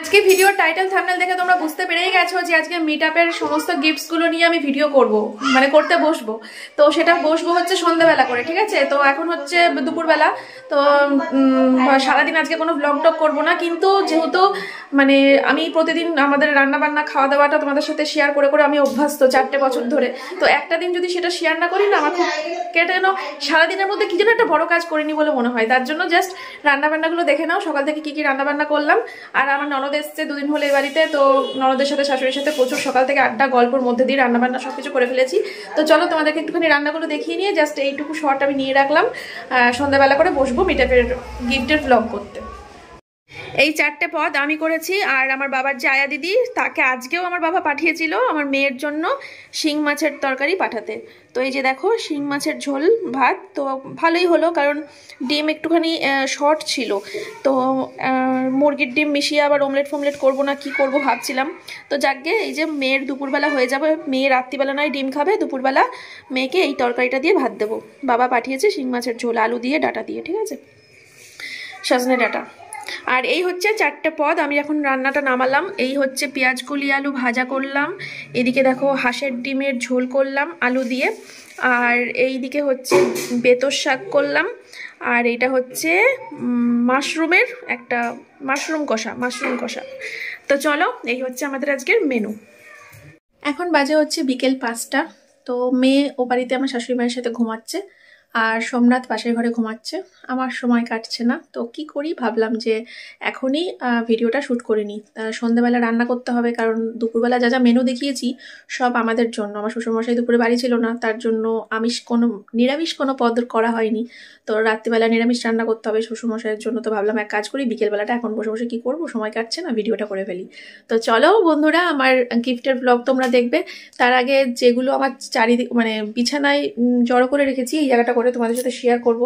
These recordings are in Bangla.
আজকে ভিডিওর টাইটেল থাম্বনেল দেখে তোমরা বুঝতে পেরেই গেছো যে আজকে মিটআপের সমস্ত গিফটস গুলো নিয়ে আমি ভিডিও করব, মানে করতে বসবো। তো সেটা বসবো হচ্ছে সন্ধ্যাবেলা করে, ঠিক আছে? তো এখন হচ্ছে দুপুরবেলা। তো সারাদিন আজকে কোনো ব্লগ টক করবো না, কিন্তু যেহেতু মানে আমি প্রতিদিন আমাদের রান্না বান্না খাওয়া দাওয়াটা তোমাদের সাথে শেয়ার করে করে আমি অভ্যস্ত 4টে বছর ধরে। তো একটা দিন যদি সেটা শেয়ার না করি না, আমার খুব কেটে যেন সারাদিনের মধ্যে কি যেন একটা বড় কাজ করিনি বলে মনে হয়। তার জন্য জাস্ট রান্না বান্নাগুলো দেখে নাও, সকাল থেকে কি কি রান্না বান্না করলাম। আর আমার ননদ এসছে দুদিন হলো এই বাড়িতে, তো ননদের সাথে শাশুড়ির সাথে প্রচুর সকাল থেকে আড্ডা গল্পের মধ্যে দিয়ে রান্না বান্না সবকিছু করে ফেলেছি। তো চলো তোমাদেরকে একটুখানি রান্নাগুলো দেখিয়ে নিয়ে জাস্ট এইটুকু শর্ট আমি নিয়ে রাখলাম। সন্ধ্যাবেলা করে বসবো মিটআপের গিফটের ব্লগ করতে। এই 4টে পদ আমি করেছি, আর আমার বাবার যে আয়া দিদি, তাকে আজকেও আমার বাবা পাঠিয়েছিল আমার মেয়ের জন্য শিং মাছের তরকারি পাঠাতে। তো এই যে দেখো শিং মাছের ঝোল ভাত, তো ভালোই হলো, কারণ ডিম একটুখানি শর্ট ছিল। তো মুরগির ডিম মিশিয়ে আবার অমলেট ফমলেট করবো না কি করব ভাবছিলাম। তো যাকগে এই যে মেয়ের দুপুরবেলা হয়ে যাবে, মেয়ে রাত্রিবেলা নয় ডিম খাবে, দুপুরবেলা মেয়েকে এই তরকারিটা দিয়ে ভাত দেবো। বাবা পাঠিয়েছে শিং মাছের ঝোল, আলু দিয়ে ডাটা দিয়ে, ঠিক আছে, সজনে ডাটা। আর এই হচ্ছে 4টে পদ। আমি এখন রান্নাটা নামালাম। এই হচ্ছে পেঁয়াজ কলি আলু ভাজা করলাম, এদিকে দেখো হাঁসের ডিমের ঝোল করলাম আলু দিয়ে, আর এইদিকে হচ্ছে বেতর শাক করলাম, আর এটা হচ্ছে মাশরুমের একটা মাশরুম কষা। তো চলো, এই হচ্ছে আমাদের আজকের মেনু। এখন বাজে হচ্ছে বিকেল 5টা। তো মেয়ে ও বাড়িতে আমার শাশুড়ি মায়ের সাথে ঘুমাচ্ছে, আর সোমনাথ পাশের ঘরে ঘুমাচ্ছে। আমার সময় কাটছে না, তো কি করি ভাবলাম যে এখনই ভিডিওটা শ্যুট করে নিই। সন্ধ্যাবেলা রান্না করতে হবে, কারণ দুপুরবেলা যা যা মেনু দেখিয়েছি সব আমাদের জন্য। আমার শ্বশুরমশাই দুপুরে বাড়ি ছিল না, তার জন্য নিরামিষ কোনো পদ করা হয়নি। তো রাত্রিবেলা নিরামিষ রান্না করতে হবে শ্বশুরমশাইয়ের জন্য। তো ভাবলাম এক কাজ করি, বিকেলবেলাটা এখন বসে বসে কি করবো, সময় কাটছে না, ভিডিওটা করে ফেলি। তো চলো বন্ধুরা, আমার গিফটের ব্লগ তোমরা দেখবে। তার আগে যেগুলো আমার চারিদিকে মানে বিছানায় জড়ো করে রেখেছি, এই জায়গাটা করে তোমাদের সাথে শেয়ার করব।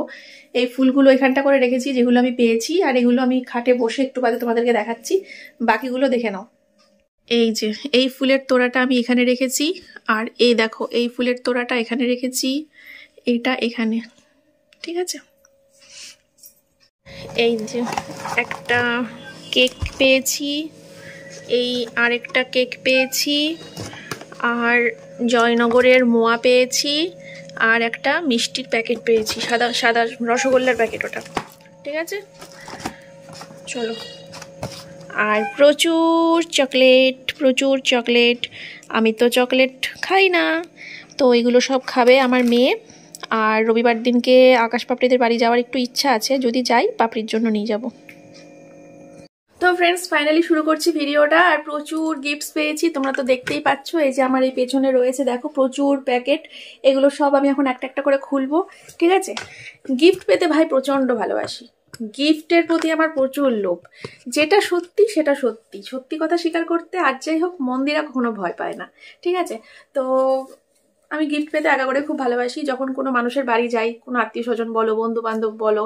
এই ফুলগুলো এখানটা করে রেখেছি, যেগুলো আমি পেয়েছি, আর এগুলো আমি খাটে বসে একটু বাদে তোমাদেরকে দেখাচ্ছি। বাকিগুলো দেখে নাও। এই যে এই ফুলের তোড়াটা আমি এখানে রেখেছি, আর এই দেখো এই ফুলের তোড়াটা এখানে রেখেছি, এটা এখানে, ঠিক আছে। এই যে একটা কেক পেয়েছি, এই আরেকটা কেক পেয়েছি, আর জয়নগরের মোয়া পেয়েছি, আর একটা মিষ্টির প্যাকেট পেয়েছি, সাদা রসগোল্লার প্যাকেট, ওটা ঠিক আছে। চলো, আর প্রচুর চকলেট। আমি তো চকলেট খাই না, তো এগুলো সব খাবে আমার মেয়ে। আর রবিবার দিনকে আকাশ পাপড়িদের বাড়ি যাওয়ার একটু ইচ্ছা আছে, যদি যাই পাপড়ির জন্য নিয়ে যাব। তো ফ্রেন্ডস, ফাইনালি শুরু করছি ভিডিওটা। আর প্রচুর গিফটস পেয়েছি, তোমরা তো দেখতেই পাচ্ছ। এই যে আমার এই পেছনে রয়েছে দেখো প্রচুর প্যাকেট, এগুলো সব আমি এখন একটা একটা করে খুলবো, ঠিক আছে। গিফট পেতে ভাই প্রচন্ড ভালোবাসি, গিফটের প্রতি আমার প্রচুর লোভ। যেটা সত্যি সেটা সত্যি কথা স্বীকার করতে, আর যাই হোক মন্দিরা কখনো ভয় পায় না, ঠিক আছে। তো আমি গিফট পেতে আগা করে খুব ভালোবাসি। যখন কোনো মানুষের বাড়ি যাই, কোনো আত্মীয় স্বজন বলো, বন্ধু বান্ধব বলো,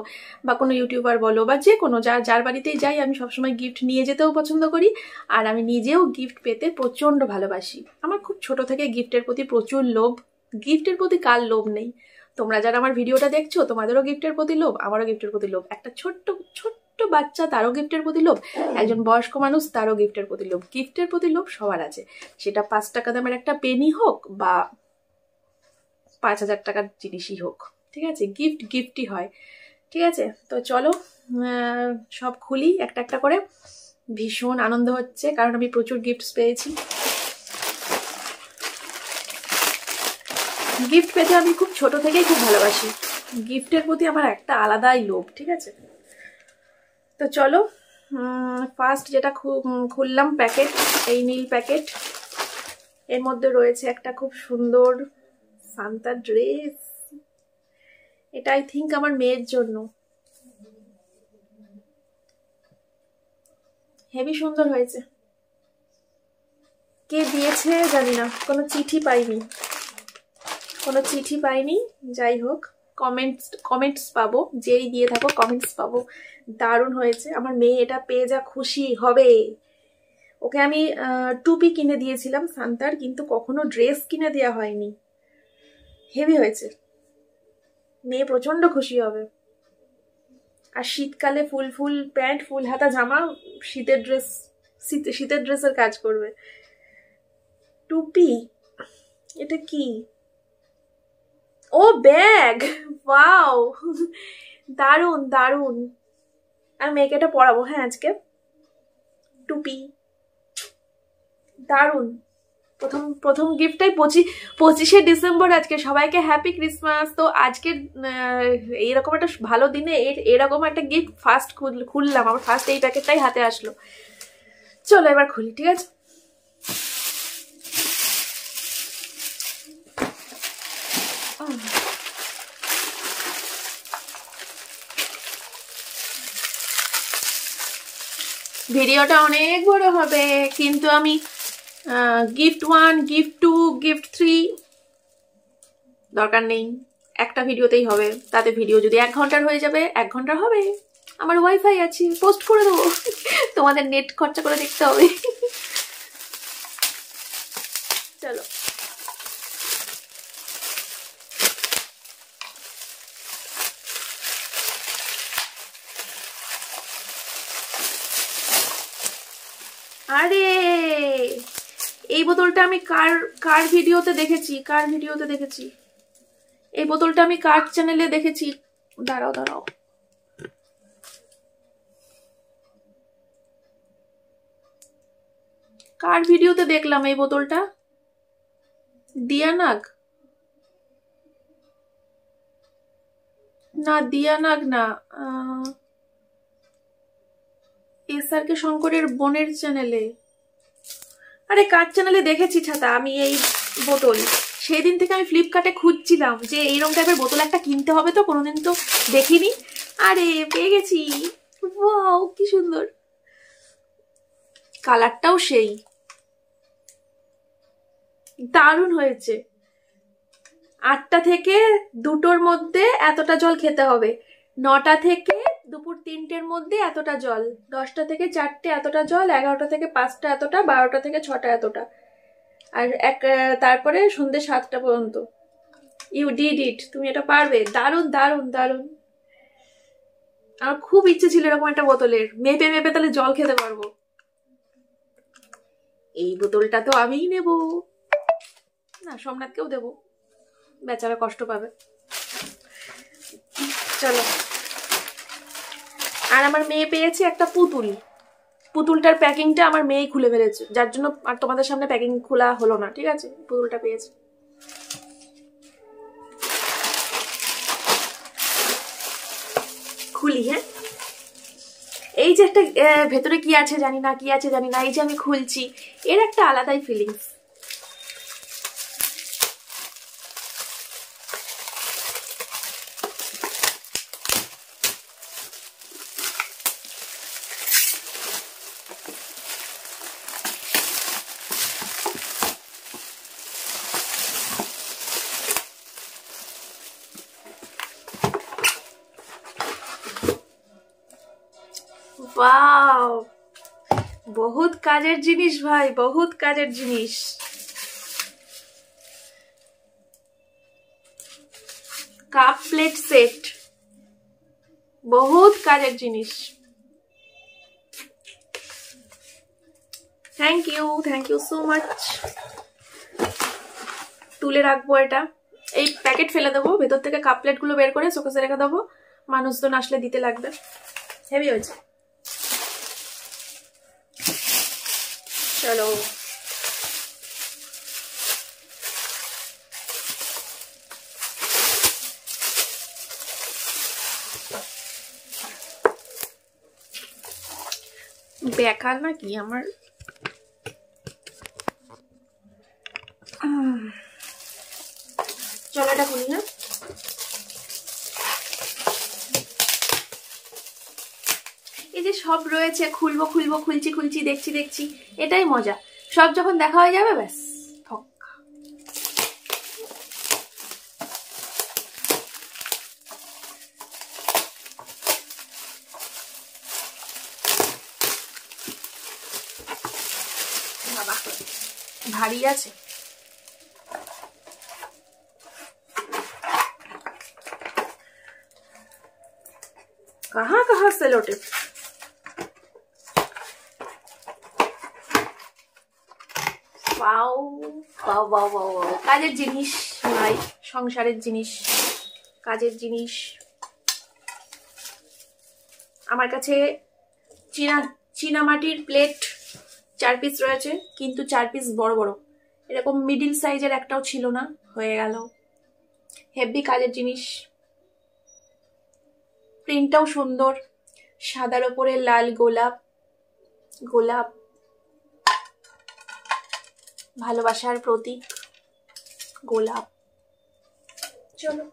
বা কোনো ইউটিউবার বলো, বা যে কোনো যার বাড়িতেই যাই, আমি সবসময় গিফট নিয়ে যেতেও পছন্দ করি। আর আমি নিজেও গিফট পেতে প্রচণ্ড ভালোবাসি। আমার খুব ছোট থেকে গিফটের প্রতি প্রচুর লোভ। গিফটের প্রতি কার লোভ নেই? তোমরা যারা আমার ভিডিওটা দেখছো, তোমাদেরও গিফটের প্রতি লোভ, আমারও গিফটের প্রতি লোভ। একটা ছোট্ট বাচ্চা, তারও গিফটের প্রতি লোভ। একজন বয়স্ক মানুষ, তারও গিফটের প্রতি লোভ। গিফটের প্রতি লোভ সবার আছে, সেটা 5 টাকা দামের একটা পেনি হোক বা 5000 টাকার জিনিসই হোক, ঠিক আছে। গিফটই হয়, ঠিক আছে। তো চলো সব খুলি একটা একটা করে। ভীষণ আনন্দ হচ্ছে, কারণ আমি প্রচুর গিফটস পেয়েছি। গিফট পেতে আমি খুব ছোট থেকেই খুব ভালোবাসি। গিফটের প্রতি আমার একটা আলাদাই লোভ, ঠিক আছে। তো চলো, ফার্স্ট যেটা খুললাম প্যাকেট, এই নীল প্যাকেট। এর মধ্যে রয়েছে একটা খুব সুন্দর সান্তা ড্রেস। এটা আই থিঙ্ক আমার মেয়ের জন্য। হেভি সুন্দর হয়েছে। কে দিয়েছে জানি না, কোনো চিঠি পাইনি। যাই হোক, কমেন্টস পাবো, যেই দিয়ে থাকো কমেন্টস পাবো। দারুণ হয়েছে। আমার মেয়ে এটা পেয়ে যা খুশি হবে। ওকে আমি টুপি কিনে দিয়েছিলাম সান্তার, কিন্তু কখনো ড্রেস কিনে দেওয়া হয়নি। হেভি হয়েছে, মেয়ে প্রচন্ড খুশি হবে। আর শীতকালে ফুল প্যান্ট, ফুল হাতা জামা, শীতের ড্রেস শীতের ড্রেসের কাজ করবে। টুপি, এটা কি? ও ব্যাগ, ওয়াও দারুন দারুন। আর মেয়েকে এটা পরাবো। হ্যাঁ আজকে টুপি দারুন। প্রথম গিফটটাই 25শে ডিসেম্বর আজকে। সবাইকে হ্যাপি ক্রিসমাস। তো আজকে এইরকম একটা ভালো দিনে এরকম একটা গিফট ফার্স্ট খুললাম, আমার ফার্স্ট এই প্যাকেটটাই হাতে আসলো। চলো এবার খুলি, ঠিক আছে? ভিডিওটা অনেক বড় হবে, কিন্তু আমি গিফট 1, গিফট 2, গিফট 3 দরকার নেই, একটা ভিডিওতেই হবে। তাতে ভিডিও যদি 1 ঘন্টার হয়ে যাবে 1 ঘন্টার হবে। আমার ওয়াইফাই আছে, পোস্ট করে দেবো, তোমাদের নেট খরচা করে দেখতে হবে। চলো আরে এই বোতলটা আমি কার ভিডিওতে দেখেছি, এই বোতলটা আমি কার চ্যানেলে দেখেছি। দাঁড়াও কার ভিডিওতে দেখলাম এই বোতলটা? দিয়ানাগ না, এসআরকে শঙ্করের বোনের চ্যানেলে। আরে কার চ্যানেলে দেখেছি ছাতা আমি এই বোতল। সেই দিন থেকে আমি ফ্লিপকার্টে খুঁজছিলাম যে এইরকম টাইপের বোতল একটা কিনতে হবে, তো কোনোদিন তো দেখিনি। আরে পেয়ে গেছি, ওয়াও কি সুন্দর, কালারটাও সেই দারুণ হয়েছে। 8টা থেকে 2টোর মধ্যে এতটা জল খেতে হবে, 9টা থেকে দুপুর 3টের মধ্যে এতটা জল, 10টা থেকে 4টে এতটা জল, 11টা থেকে 5টা এতটা, 12টা থেকে 6টা এতটা, আর তারপরে সন্ধ্যে 7টা পর্যন্ত। ইউ ডিড ইট, তুমি এটা পারবে। দারুণ দারুণ দারুণ। আমার খুব ইচ্ছে ছিল এরকম একটা বোতলের, মেপে তাহলে জল খেতে পারবো। এই বোতলটা তো আমিই নেব না, সোমনাথকেও দেবো, বেচারা কষ্ট পাবে। চলো। আর আমার মেয়ে পেয়েছে একটা পুতুলটার প্যাকিংটা আমার মেয়েই খুলে ফেলেছে, যার জন্য আর তোমাদের সামনে প্যাকিং খোলা হলো না, ঠিক আছে? পুতুলটা পেয়েছে। খুলি, হ্যাঁ। এই যে একটা ভেতরে কি আছে জানি না, এই যে আমি খুলছি, এর একটা আলাদাই ফিলিংস। ওয়াও, বহুত কাজের জিনিস ভাই, বহুত কাজের জিনিস। কাপ প্লেট সেট, বহুত কাজের জিনিস। Thank you so much. তুলে রাখবো এটা, এই প্যাকেট ফেলে দেবো, ভেতর থেকে কাপ প্লেট গুলো বের করে শোকেসে রেখে দেবো, মানুষজন আসলে দিতে লাগবে। হেভি হয়েছে। চলো বেকার নাকি আমার। চলো এটা খুলি না। এই যে সব রয়েছে, খুলবো খুলছি, দেখছি, এটাই মজা। সব যখন দেখা হয়ে যাবে ব্যাস থক্কা। বাবা ভারী আছে। कहाँ सेलो टेप। পাও পাও পাও পাও, কাজের জিনিস ভাই, সংসারের জিনিস, কাজের জিনিস। আমার কাছে চীনামাটির প্লেট 4 পিস রয়েছে, কিন্তু 4 পিস বড় বড়, এরকম মিডিল সাইজের একটাও ছিল না, হয়ে গেল। হেভি কাজের জিনিস, প্রিন্টটাও সুন্দর, সাদার ওপরে লাল গোলাপ, গোলাপ ভালোবাসার প্রতীক, গোলাপ। চলো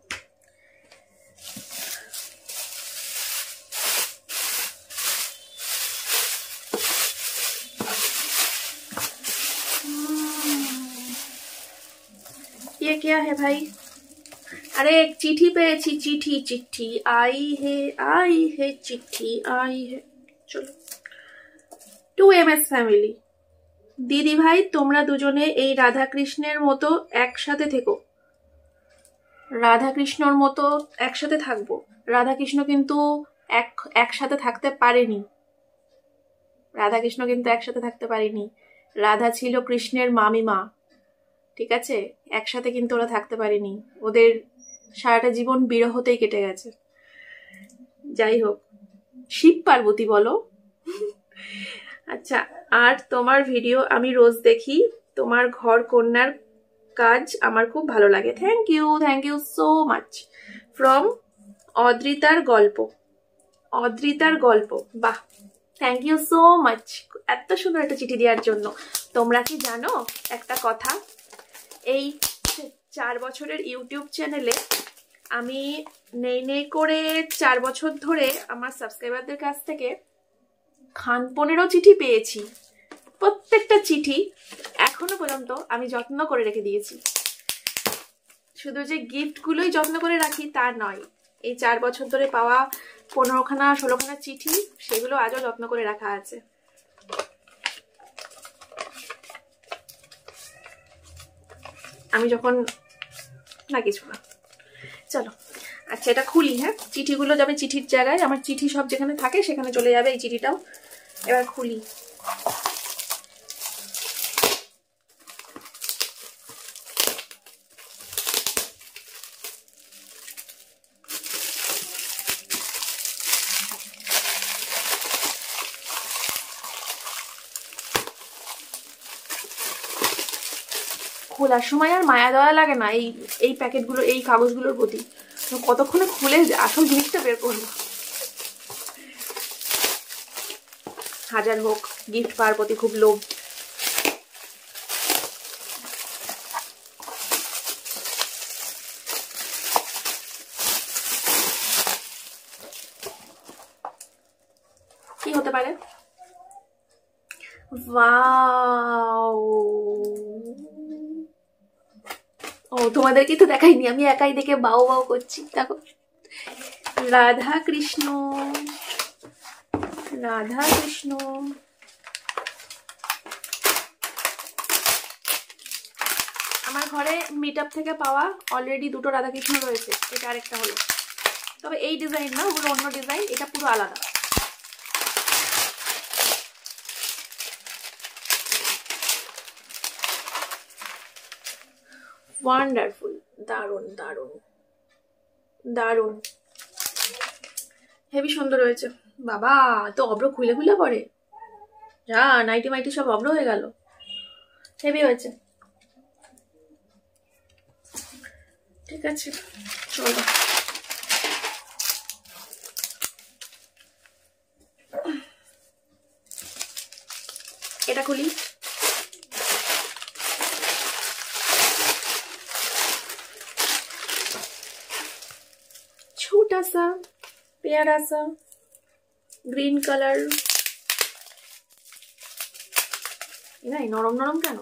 ये क्या है भाई? अरे एक चिट्ठी पेয়েছি, চিঠি চিঠি आई है चिट्ठी आई है। চলো, 2MS ফ্যামিলি। দিদি ভাই তোমরা দুজনে এই রাধা কৃষ্ণের মতো একসাথে থেকো, রাধা কৃষ্ণর মতো একসাথে থাকবো। রাধা কৃষ্ণ কিন্তু একসাথে থাকতে পারেনি, রাধা কৃষ্ণ কিন্তু একসাথে থাকতে পারেনি। রাধা ছিল কৃষ্ণের মামিমা, ঠিক আছে? একসাথে কিন্তু ওরা থাকতে পারেনি, ওদের সারাটা জীবন বিরহতেই কেটে গেছে। যাই হোক, শিব পার্বতী বলো। আচ্ছা, আর তোমার ভিডিও আমি রোজ দেখি, তোমার ঘর কন্যার কাজ আমার খুব ভালো লাগে। Thank you so much. From অদ্রিতার গল্প, অদ্রিতার গল্প, বাহ, থ্যাংক ইউ সো মাচ এত সুন্দর একটা চিঠি দেওয়ার জন্য। তোমরা কি জানো একটা কথা, এই 4 বছরের ইউটিউব চ্যানেলে আমি নেই করে 4 বছর ধরে আমার সাবস্ক্রাইবারদের কাছ থেকে 15 চিঠি পেয়েছি। প্রত্যেকটা চিঠি এখনো পর্যন্ত আমি যত্ন করে রেখে দিয়েছি। শুধু যে গিফটগুলোই যত্ন করে রাখি তা নয়, এই 4 বছর ধরে পাওয়া 15খানা 16খানা চিঠি, সেগুলো আজও যত্ন করে রাখা আছে। আমি যখন না কিছু না, চলো। আচ্ছা, এটা খুলি। হ্যাঁ, চিঠিগুলো যাবে চিঠির জায়গায়, আমার চিঠি সব যেখানে থাকে সেখানে চলে যাবে এই চিঠিটাও। এবার খুলি। খোলার সময় আর মায়া দেওয়া লাগে না এই প্যাকেটগুলো, এই কাগজগুলোর প্রতি। কতক্ষণে খুলে আসল জিনিসটা বের করবো। হাজার হোক, গিফট পাওয়ার প্রতি খুব লোভ। কি হতে পারে? ওয়াও, ও তোমাদেরকে তো দেখাইনি, আমি একাই দেখে বাও বাও করছি। দেখো, রাধা কৃষ্ণ, রাধা কৃষ্ণ। আমার ঘরে মিটআপ থেকে পাওয়া অলরেডি 2টো রাধা কৃষ্ণ রয়েছে, এটা আরেকটা হলো। তবে এই ডিজাইন না, ওগুলো অন্য ডিজাইন, এটা পুরো আলাদা। ওয়ান্ডারফুল, দারুণ দারুণ দারুণ, হেভি সুন্দর হয়েছে। বাবা, তো অব্র খুলে খুলে পড়ে, যা নাইটি মাইটি সব অব্র হয়ে গেল। হেভি হয়েছে, ঠিক আছে, চলো। এটা খুলি। छोटा सा प्यारा सा ग्रीन कलर, नरम नरम क्या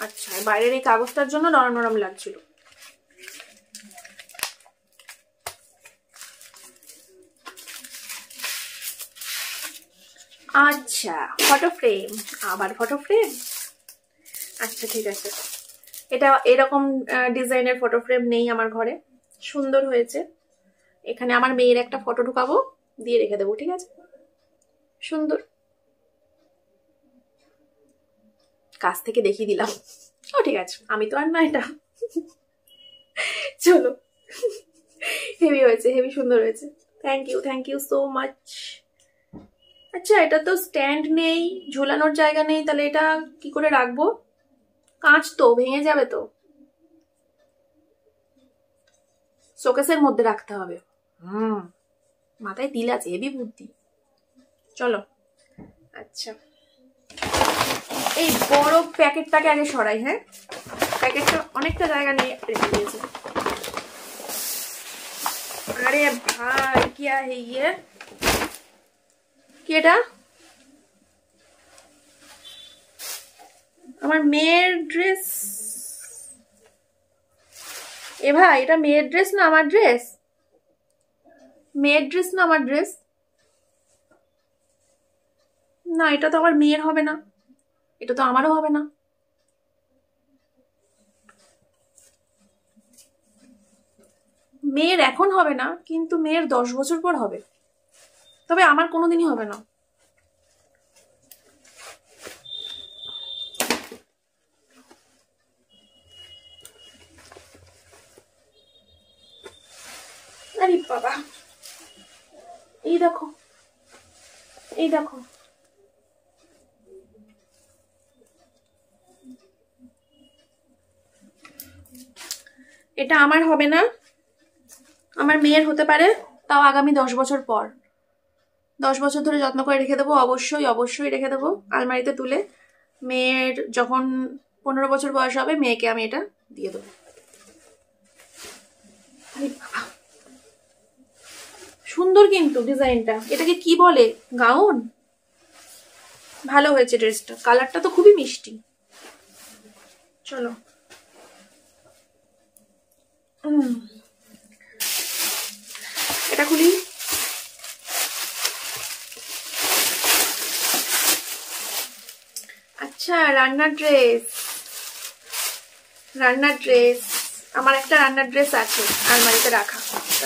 আচ্ছা, বাইরের এই কাগজটার জন্য নরম নরম লাগছিল। আচ্ছা, ফটো ফ্রেম, আবার ফটো ফ্রেম। আচ্ছা ঠিক আছে, এটা এরকম ডিজাইনের ফটো ফ্রেম নেই আমার ঘরে। সুন্দর হয়েছে। এখানে আমার মেয়ের একটা ফটো ঢুকাবো, দিয়ে রেখে দেবো, ঠিক আছে? সুন্দর, কাছ থেকে দেখিয়ে দিলাম। ও ঠিক আছে, আমি তো আর না এটা। চলো, হেভি হয়েছে, হেভি সুন্দর হয়েছে। Thank you so much. আচ্ছা, এটা তো স্ট্যান্ড নেই, ঝোলানোর জায়গা নেই, তাহলে এটা কি করে রাখবো? কাঁচ তো ভেঙে যাবে তো, শোকেসের মধ্যে রাখতে হবে। মাথায় তিল আছে, হেভি বুদ্ধি। চলো, আচ্ছা এই বড় প্যাকেটটাকে আগে সরাই। হ্যাঁ, প্যাকেটটা অনেকটা জায়গা নিয়ে রেখে দিয়েছে। আরে ভাই, क्या है ये? কি এটা? আমার মেয়ের ড্রেস। এ ভাই, এটা মেয়ের ড্রেস না আমার ড্রেস? মেয়ের ড্রেস না আমার ড্রেস? না, এটা তো আমার মেয়ের হবে না, এটা তো আমারও হবে না। মেয়ের এখন হবে না, কিন্তু মেয়ের 10 বছর পর হবে, তবে আমার কোনোদিনই হবে না। আরে বাবা, এই দেখো, এই দেখো, এটা আমার হবে না, আমার মেয়ের হতে পারে, তাও আগামী 10 বছর পর। 10 বছর ধরে যত্ন করে রেখে দেবো, অবশ্যই অবশ্যই রেখে দেবো আলমারিতে তুলে। মেয়ের যখন 15 বছর বয়স হবে, মেয়েকে আমি এটা দিয়ে দেবো। সুন্দর কিন্তু ডিজাইনটা, এটাকে কি বলে? গাউন? ভালো হয়েছে ড্রেসটা, কালারটা তো খুবই মিষ্টি। চলো, এটা খুলি। আচ্ছা, রান্নার ড্রেস। রান্নার ড্রেস, আমার একটা রান্নার ড্রেস আছে আলমারিতে রাখা,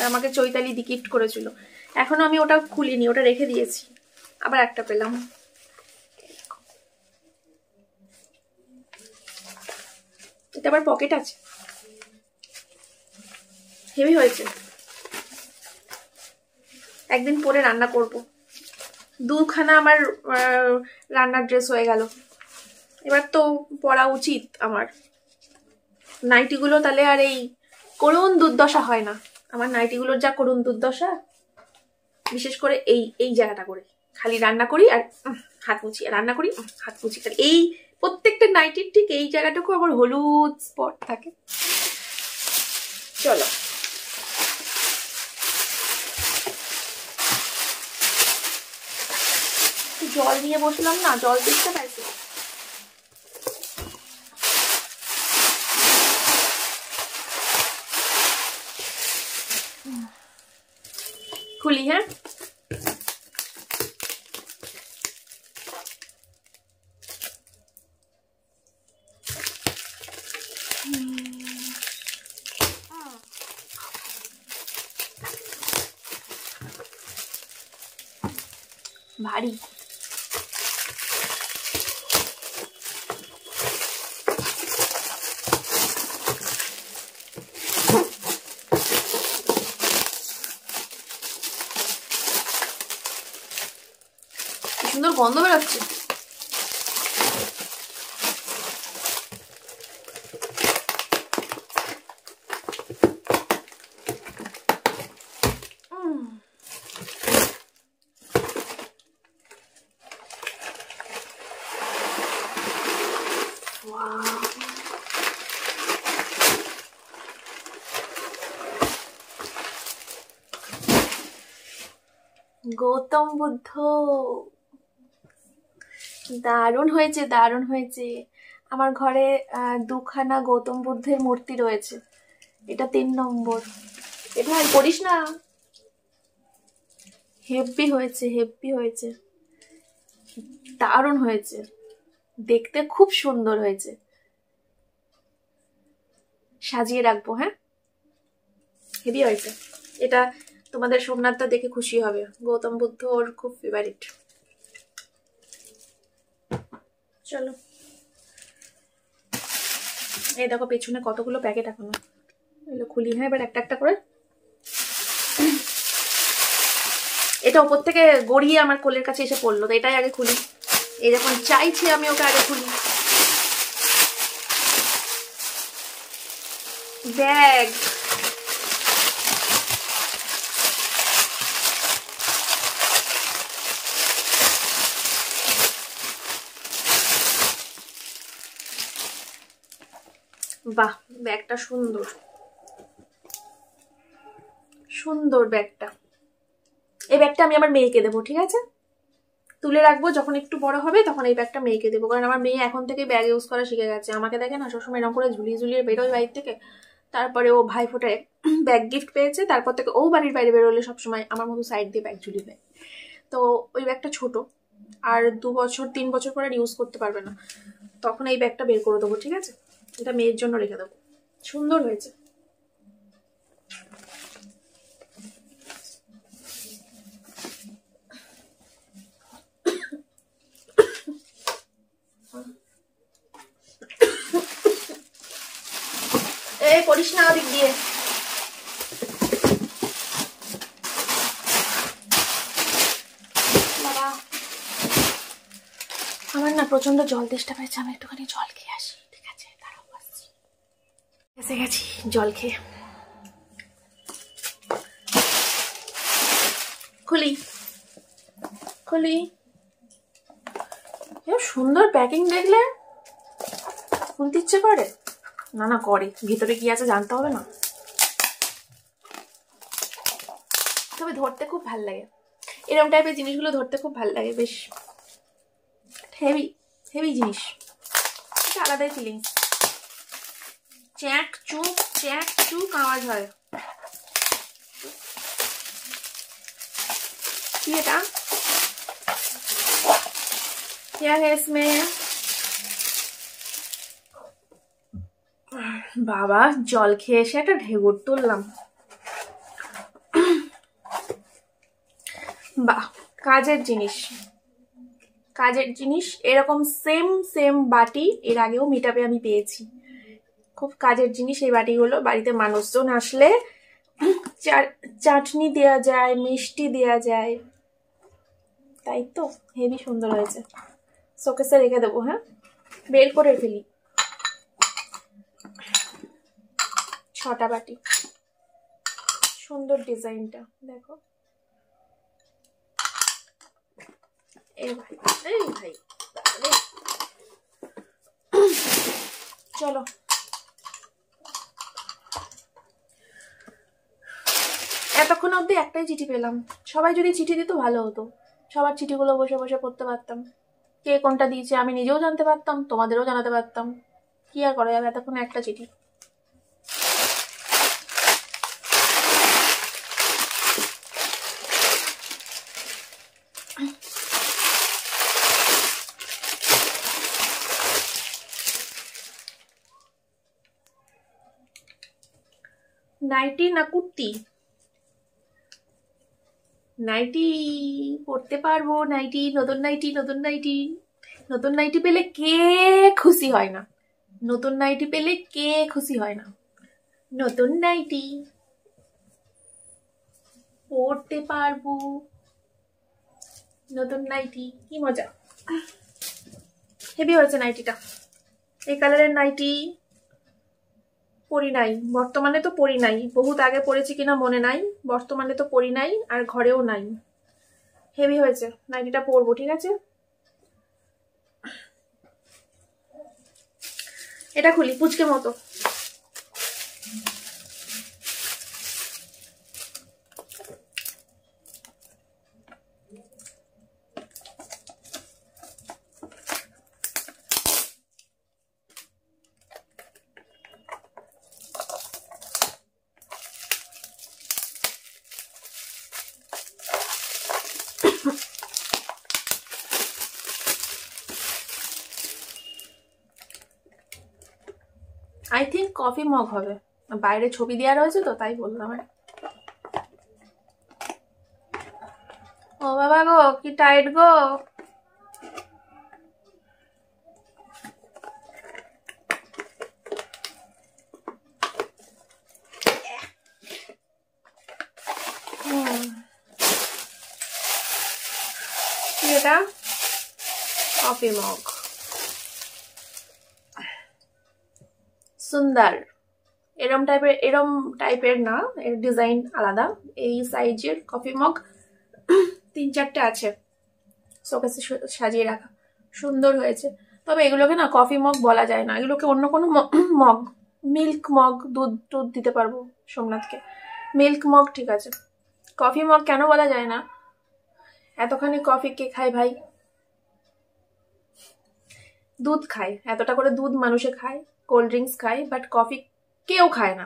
আমাকে চৈতালি দি গিফট করেছিল। এখনো আমি ওটা খুলিনি, ওটা রেখে দিয়েছি। আবার একটা পেলাম। এটা আবার পকেট আছে, হেভি হয়েছে। একদিন পরে রান্না করব। দুখানা আমার রান্নার ড্রেস হয়ে গেল। এবার তো পরা উচিত আমার নাইটিগুলো, তাহলে আর এই করুণ দুর্দশা হয় না। আমার নাইটিগুলোর যা করুণ দুর্দশা, বিশেষ করে এই এই জায়গাটা করে খালি রান্না করি আর হাত মুছি, রান্না করি হাত মুছি, আর এই প্রত্যেকটা নাইটির ঠিক এই জায়গাটুকু আমার হলুদ স্পট থাকে। চলো, জল নিয়ে বসলাম না, জল দেখতে পাইছি। খুলি, হ্যাঁ। ভারী। সুন্দর গন্ধ বেরোচ্ছে। গৌতম বুদ্ধ, দারুণ হয়েছে, দারুণ হয়েছে। আমার ঘরে 2খানা গৌতম বুদ্ধের মূর্তি রয়েছে, এটা 3 নম্বর। এটা আর করিস না, হেভি হয়েছে, হেভি হয়েছে। দারুণ হয়েছে, দেখতে খুব সুন্দর হয়েছে। সাজিয়ে রাখবো। হ্যাঁ, হেভি হয়েছে এটা। তোমাদের সোমনাথটা দেখে খুশি হবে, গৌতম বুদ্ধ ওর খুব ফেভারিট। চলো, এই দেখো পেছনে কতগুলো প্যাকেট এখনো, এগুলো খুলি। হ্যাঁ, এবার একটা একটা করে। এটা ওপর থেকে গড়িয়ে আমার কোলের কাছে এসে পড়লো, তো এটাই আগে খুলি। এই যখন চাইছি আমি ওকে আগে খুলি। ব্যাগ, বাহ ব্যাগটা সুন্দর সুন্দর ব্যাগটা। এই ব্যাগটা আমি আমার মেয়েকে দেবো, ঠিক আছে? তুলে রাখবো, যখন একটু বড় হবে তখন এই ব্যাগটা মেয়েকে দেবো। কারণ আমার মেয়ে এখন থেকে ব্যাগ ইউজ করা শিখে গেছে। আমাকে দেখে না সবসময় এরকম করে ঝুলিয়ে ঝুলিয়ে বেরোয় বাড়ির থেকে। তারপরে ও ভাইফোঁটায় ব্যাগ গিফট পেয়েছে, তারপর থেকে ও বাড়ির বাইরে বেরোলে সবসময় আমার মতো সাইড দিয়ে ব্যাগ ঝুলিয়ে দেয়। তো ওই ব্যাগটা ছোট, আর 2 বছর 3 বছর পরে ইউজ করতে পারবে না, তখন এই ব্যাগটা বের করে দেবো, ঠিক আছে? এটা মেয়ের জন্য রেখে দেবো। সুন্দর হয়েছে। এই করিস না ওদিক দিয়ে। বাবা, আমার না প্রচন্ড জল তেষ্টা পেয়েছে, আমি একটুখানি জল খেয়ে আসি, ঠিক আছে? দাঁড়াও, আসছি। এসে গেছি জল খেয়ে। খুলি খুলি। সুন্দর প্যাকিং দেখলে খুলতে ইচ্ছে করে না? না করে, ভিতরে কি আছে জানতে হবে না? তবে ধরতে খুব ভাল লাগে, এরকম টাইপের জিনিসগুলো ধরতে খুব ভাল লাগে। বেশ হেভি হেভি জিনিস, এটা আলাদাই ফিলিংস। চ্যাক চুক আওয়াজ হয়। কি এটা? क्या है इसमें? বাবা, জল খেয়ে এসে একটা ঢেকুর তুললাম। বাহ, কাজের জিনিস, কাজের জিনিস। এরকম সেম বাটি এর আগেও মিটআপে আমি পেয়েছি। খুব কাজের জিনিস এই বাটিগুলো। বাড়িতে মানুষজন আসলে চাটনি দেয়া যায়, মিষ্টি দেয়া যায়, তাই তো হেভি সুন্দর হয়েছে। শোকেসে রেখে দেবো। হ্যাঁ, বের করে ফেলি। 6টা বাটি, সুন্দর ডিজাইনটা দেখো। এই ভাই চলো, এতক্ষণ অব্দি একটাই চিঠি পেলাম। সবাই যদি চিঠি দিত ভালো হতো, সবার চিঠিগুলো বসে বসে পড়তে পারতাম। কে কোনটা দিয়েছে আমি নিজেও জানতে পারতাম, তোমাদেরও জানাতে পারতাম। কি আর করা যাবে, এতক্ষণ একটা চিঠি। নাইটি না কুর্তি? নাইটি পড়তে পারবো। নাইটি, নতুন নাইটি, নতুন নাইটি। নতুন নাইটি পেলে কে খুশি হয় না? নতুন নাইটি পেলে কে খুশি হয় না? নতুন নাইটি পড়তে পারবো, নতুন নাইটি, কি মজা। হেভি হয়েছে নাইটিটা। এই কালারের নাইটি পরি নাই, বর্তমানে তো পরি নাই। বহুত আগে পরেছি কিনা মনে নাই, বর্তমানে তো পরি নাই, আর ঘরেও নাই। হেভি হয়েছে নাইটিটা, পরবো, ঠিক আছে? এটা খুলি, পুচকে মতো। আই থিঙ্ক কফি মগ হবে, বাইরে ছবি দেওয়া রয়েছে তো তাই বললাম। ও বাবা গো, কি টাইট গো। এটা কফি মগ, সুন্দর। এরম টাইপের না, এর ডিজাইন আলাদা। এই সাইজের কফি মগ 3-4টে আছে শোকেসে সাজিয়ে রাখা, সুন্দর হয়েছে। তবে এগুলোকে না কফি মগ বলা যায় না, এগুলোকে অন্য কোনো মগ, মিল্ক মগ, দুধ দিতে পারবো সোমনাথকে, মিল্ক মগ ঠিক আছে। কফি মগ কেন বলা যায় না? এতখানি কফি কে খায় ভাই? দুধ খায়, এতটা করে দুধ মানুষে খায়, কোল্ড ড্রিঙ্কস খায়, বাট কফি কেউ খায় না।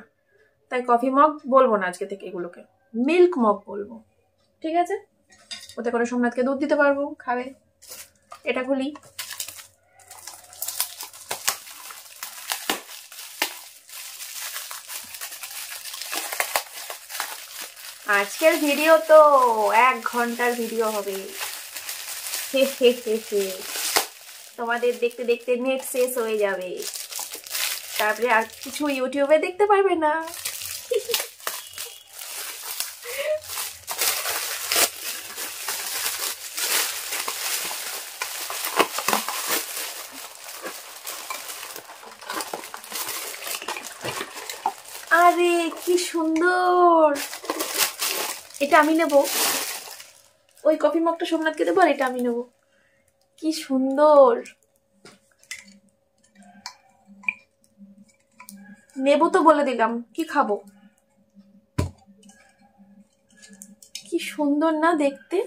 তাই কফি মগ বলবো না আজকে থেকে, এগুলোকে মিল্ক মগ বলবো, ঠিক আছে? ওতে করে সোমনাথকে দুধ দিতে পারবো, খাবে। এটা খুলি। আজকের ভিডিও তো 1 ঘন্টার ভিডিও হবে। তোমাদের দেখতে দেখতে নেট শেষ হয়ে যাবে, তারপরে আর কিছু ইউটিউবে দেখতে পারবে না। আরে কি সুন্দর, এটা আমি নেব। ওই কফি মগটা সোমনাথকে দেবো, আর এটা আমি নেব। কি সুন্দর, নেব তো বলে দিলাম, কি খাবো। কি সুন্দর না দেখতে,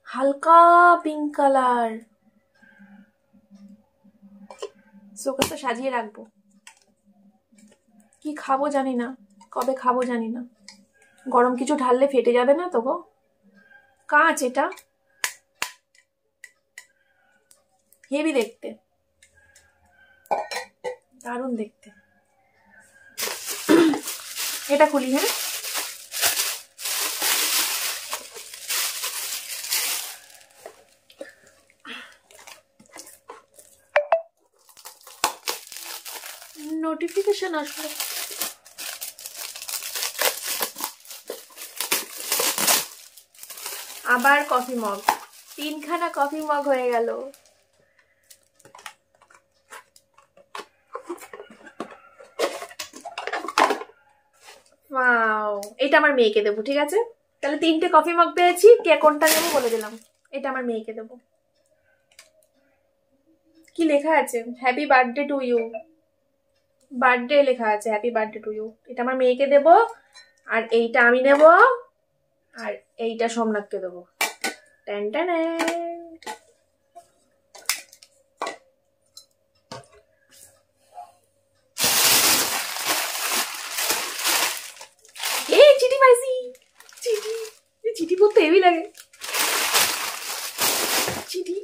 হালকা পিঙ্ক কালার। শোকেসে সাজিয়ে রাখবো। কি খাবো জানি না, কবে খাবো জানি না। গরম কিছু ঢাললে ফেটে যাবে না তো গো? কাঁচ, এটা হেভি দেখতে, দারুণ দেখতে। এটা খুলি। হ্যাঁ, নোটিফিকেশন আসলো। আবার কফি মগ, 3খানা কফি মগ হয়ে গেল। ওয়াও, এটা আমার মেয়েকে দেবো, ঠিক আছে? তাহলে 3টে কফি মগ পেয়েছি, কে কোনটা নেবো বলে দিলাম। এটা আমার মেয়েকে দেবো। কি লেখা আছে? Happy birthday to you, birthday লেখা আছে, হ্যাপি বার্থডে টু ইউ। এটা আমার মেয়েকে দেবো, আর এইটা আমি নেব, আর এইটা সোমনাথকে দেবো। Ten ten. চিঠি পাইছি, চিঠি। চিঠি পড়তে হেভি লাগে। চিঠি,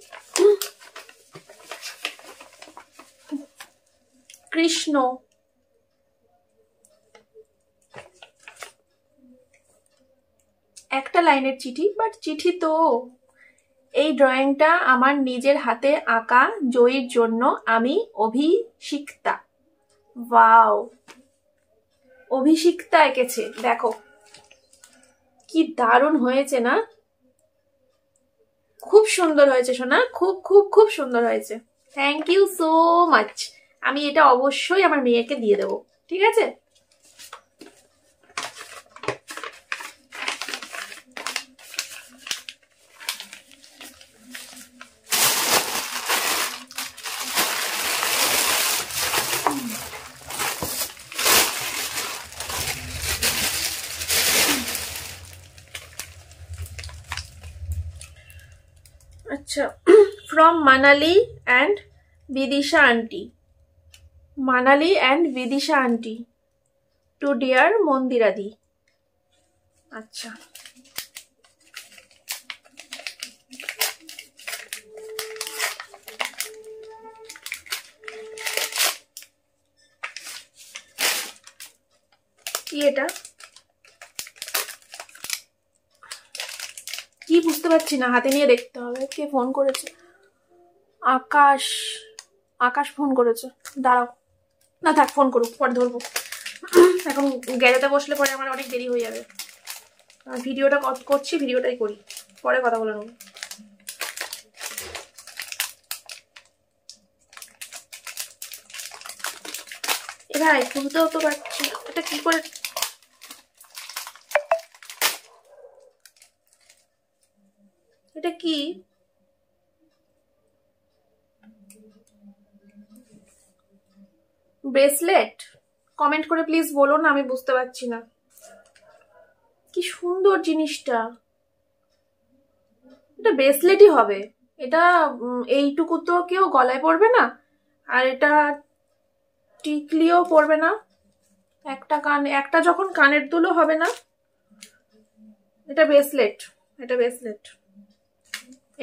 কৃষ্ণ। একটা লাইনের চিঠি, বাট চিঠি তো। এই ড্রয়িংটা আমার নিজের হাতে আঁকা জয়ীর জন্য আমি অভিষিক্তা। ওয়াও, অভিষিক্তা এঁকেছে, দেখো কি দারুণ হয়েছে না? খুব সুন্দর হয়েছে সোনা, খুব খুব খুব সুন্দর হয়েছে। Thank you so much. আমি এটা অবশ্যই আমার মেয়েকে দিয়ে দেবো, ঠিক আছে? আচ্ছা, from Manali and Bidisha aunty, Manali and Bidisha aunty to dear মন্দিরাদি। আচ্ছা, কি এটা? কি বুঝতে পারছি না, হাতে নিয়ে দেখতে হবে। কে ফোন করেছে? আকাশ। আকাশ ফোন করেছে, দাঁড়াও। না থাক, ফোন করুক, পরে ধরবো। এখন গ্যারেজে বসলে পরে আমার অনেক দেরি হয়ে যাবে। ভিডিওটা করছি, ভিডিওটাই করি, পরে কথা বলে নেবো। ভাই খুলতেও তো পারছি না, এটা কি করে? এটা কি? ব্রেসলেট? কমেন্ট করে প্লিজ বলো না, আমি বুঝতে পারছি না। কি সুন্দর জিনিসটা, এটা ব্রেসলেটই হবে। এটা এইটুকু তো কেউ গলায় পরবে না, আর এটা টিকলিও পরবে না। একটা যখন কানের দুলও হবে না। এটা ব্রেসলেট, এটা ব্রেসলেট,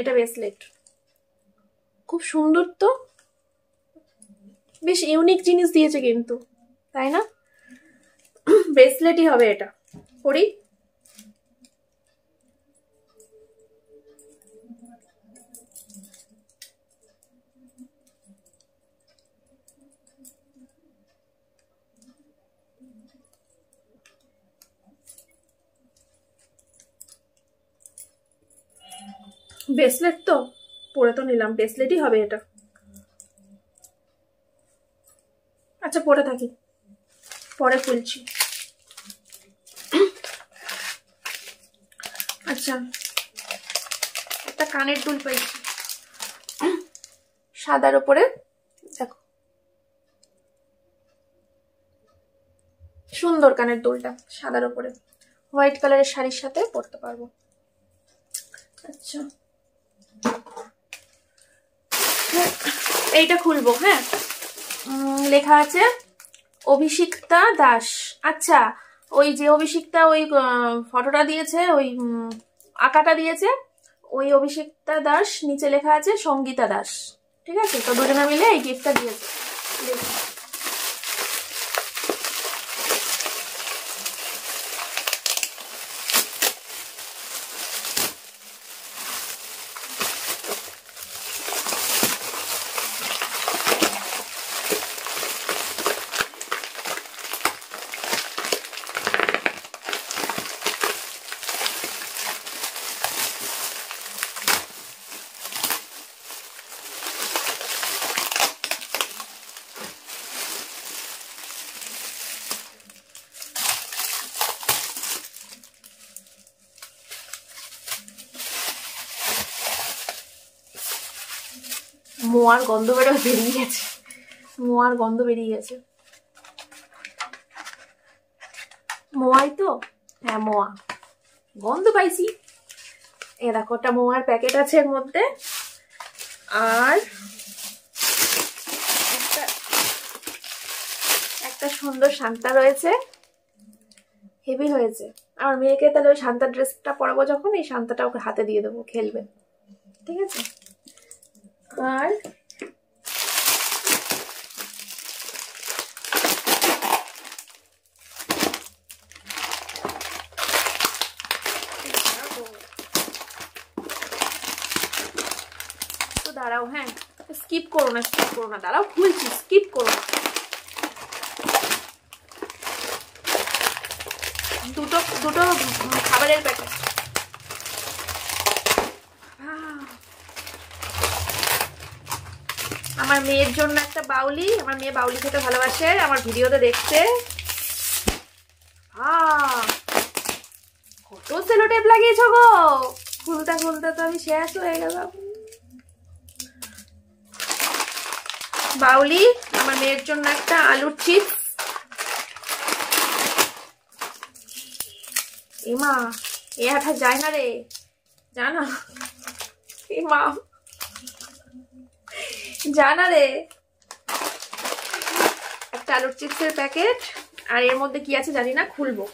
এটা ব্রেসলেট। খুব সুন্দর তো, বেশ ইউনিক জিনিস দিয়েছে কিন্তু, তাই না? ব্রেসলেটই হবে এটা, পরি। ব্রেসলেট তো পরে তো নিলাম, ব্রেসলেটই হবে এটা। আচ্ছা পরে থাকি, পরে খুলছি। আচ্ছা, একটা কানের দুল পাইছি সাদার উপরে, দেখো সুন্দর কানের দুলটা সাদার উপরে, হোয়াইট কালারের শাড়ির সাথে পরতে পারবো। আচ্ছা এইটা খুলবো। হ্যাঁ, লেখা আছে অভিষিক্তা দাস। আচ্ছা, ওই যে অভিষিক্তা ওই ফটোটা দিয়েছে, ওই আঁকাটা দিয়েছে, ওই অভিষিক্তা দাস, নিচে লেখা আছে সঙ্গীতা দাস। ঠিক আছে, তো দুজনে মিলে এই গিফটটা দিয়েছে। মোয়ার গন্ধ বেরিয়ে গেছে, মোয়ার গন্ধ বেরিয়ে গেছে। মোয়াই তো, হ্যাঁ মোয়া, গন্ধ পাইছি। এ দেখো, একটা মোয়ার প্যাকেট আছে এর মধ্যে, আর একটা সুন্দর শান্তা রয়েছে, হেভি হয়েছে। আমার মেয়েকে তাহলে ওই শান্তা ড্রেসটা পরাবো যখন, এই শান্তাটা ওকে হাতে দিয়ে দেবো, খেলবে। ঠিক আছে, আর দাঁড়াও, হ্যাঁ স্কিপ করো না, স্কিপ করো না, দাঁড়াও খুলছি, স্কিপ করো না। দুটো দুটো খাবারের প্যাকেট। আমার মেয়ের জন্য একটা বাউলি, আমার মেয়ে বাউলি খেতে ভালোবাসে, আমার ভিডিওতে দেখতে। কত সেলো টেপ লাগিয়েছো গো, খুলতে খুলতে তো আমি শেষ হয়ে গেলাম। বাউলি, আমার মেয়ের জন্য একটা আলুর চিপস। এমা, এ হাঁটা যায় না রে, জানা এমা, জানা রে। একটা আলুর চিপসের প্যাকেট, আর এর মধ্যে কি আছে জানি না, খুলবো।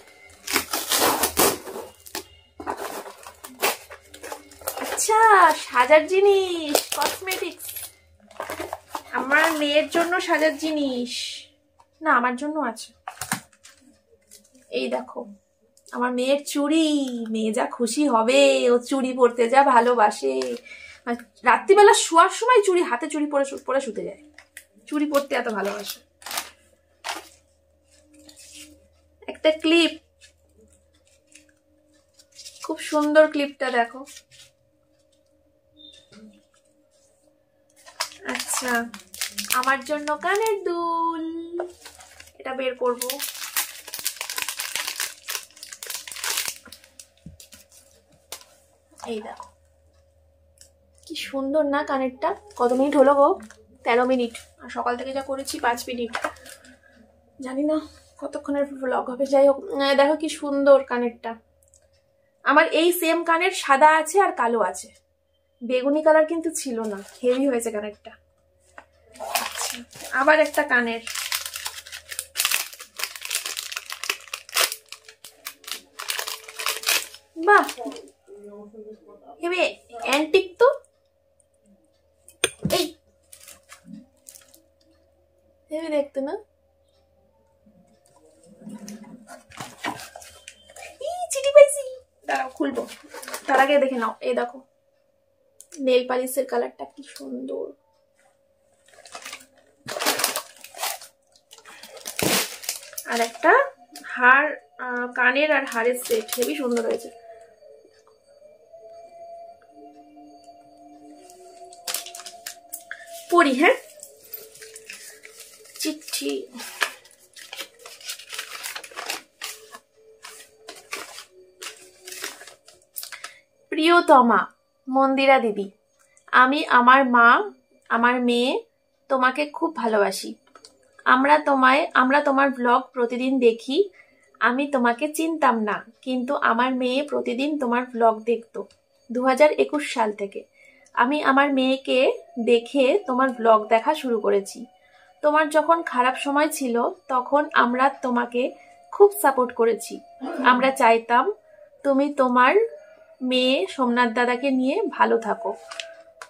আচ্ছা, সাজার জিনিস, কসমেটিক্স, আমার মেয়ের জন্য সাজার জিনিস। না, আমার জন্য আছে। এই দেখো আমার মেয়ের চুড়ি, মেয়ে যা খুশি হবে, ও চুড়ি পরতে যা ভালোবাসে। রাত্রিবেলা শোয়ার সময় চুড়ি হাতে চুড়ি পরে শুতে যায়, চুড়ি পরতে এত ভালোবাসে। একটা ক্লিপ, খুব সুন্দর ক্লিপটা দেখো। আচ্ছা আমার জন্য কানের দুল, এটা বের করব। এই দেখো কি সুন্দর না কানেরটা। কত মিনিট হলো গো? 13 মিনিট। আর সকাল থেকে যা করেছি 5 মিনিট, জানি না কতক্ষণের ব্লগ হবে। যাই হোক দেখো কি সুন্দর কানেরটা। আমার এই সেম কানের সাদা আছে আর কালো আছে, বেগুনি কালার কিন্তু ছিল না। হেভি হয়েছে কানেরটা। আচ্ছা আবার একটা কানের, বাহ হেভি অ্যান্টিক তো। এই হেভি দেখতে না? চিঠি পাইছি, দাঁড়াও খুলবো। তার আগে দেখে নাও, এই দেখো নেল পালিশের কালারটা কি সুন্দর। আর একটা হার, কানের আর হারের সেট, হেভি সুন্দর হয়েছে। পড়ি হ্যাঁ। চিঠি, প্রিয়তমা মন্দিরা দিদি, আমি আমার মা আমার মেয়ে তোমাকে খুব ভালোবাসি। আমরা তোমার ব্লগ প্রতিদিন দেখি। আমি তোমাকে চিনতাম না, কিন্তু আমার মেয়ে প্রতিদিন তোমার ব্লগ দেখতো 2021 সাল থেকে। আমি আমার মেয়েকে দেখে তোমার ব্লগ দেখা শুরু করেছি। তোমার যখন খারাপ সময় ছিল তখন আমরা তোমাকে খুব সাপোর্ট করেছি। আমরা চাইতাম তুমি তোমার মেয়ে সোমনাথ দাদাকে নিয়ে ভালো থাকো।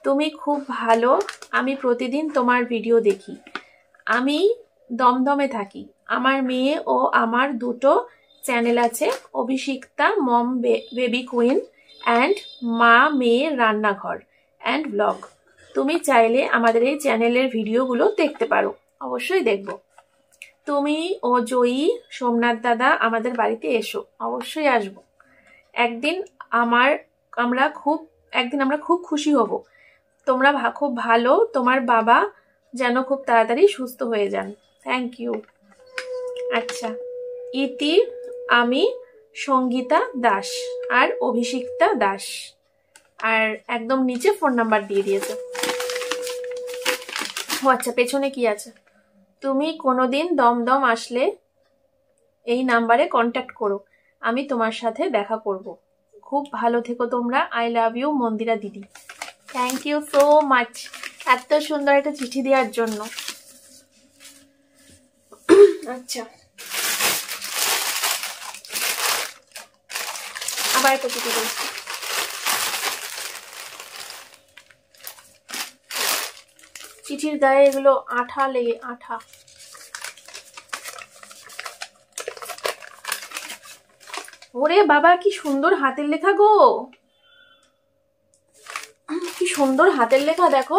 তুমি খুব ভালো। আমি প্রতিদিন তোমার ভিডিও দেখি। আমি দমদমে থাকি। আমার মেয়ে ও আমার দুটো চ্যানেল আছে, অভিষিক্তা মম বেবি কুইন অ্যান্ড মা মেয়ে রান্নাঘর অ্যান্ড ব্লগ। তুমি চাইলে আমাদের এই চ্যানেলের ভিডিওগুলো দেখতে পারো। অবশ্যই দেখব। তুমি ও জয়ী সোমনাথ দাদা আমাদের বাড়িতে এসো, অবশ্যই আসবো। একদিন আমরা খুব খুশি হব। তোমরা খুব ভালো। তোমার বাবা যেন খুব তাড়াতাড়ি সুস্থ হয়ে যান। Thank you. আচ্ছা ইতি, আমি সঙ্গীতা দাস আর অভিষিক্তা দাস। আর একদম নিচে ফোন নাম্বার দিয়ে দিয়েছে। ও আচ্ছা পেছনে কি আছে? তুমি কোনোদিন দমদম আসলে এই নাম্বারে কন্ট্যাক্ট করো, আমি তোমার সাথে দেখা করব। খুব ভালো থেকো তোমরা। আই লাভ ইউ মন্দিরা দিদি। থ্যাংক ইউ সো মাচ এত সুন্দর একটা চিঠি দেওয়ার জন্য। আচ্ছা আবার একটা চিঠি দিয়েছি। চিঠির গায়ে এগুলো আঠা লেগে, আঠা। ওরে বাবা কি সুন্দর হাতের লেখা গো, কি সুন্দর হাতের লেখা দেখো।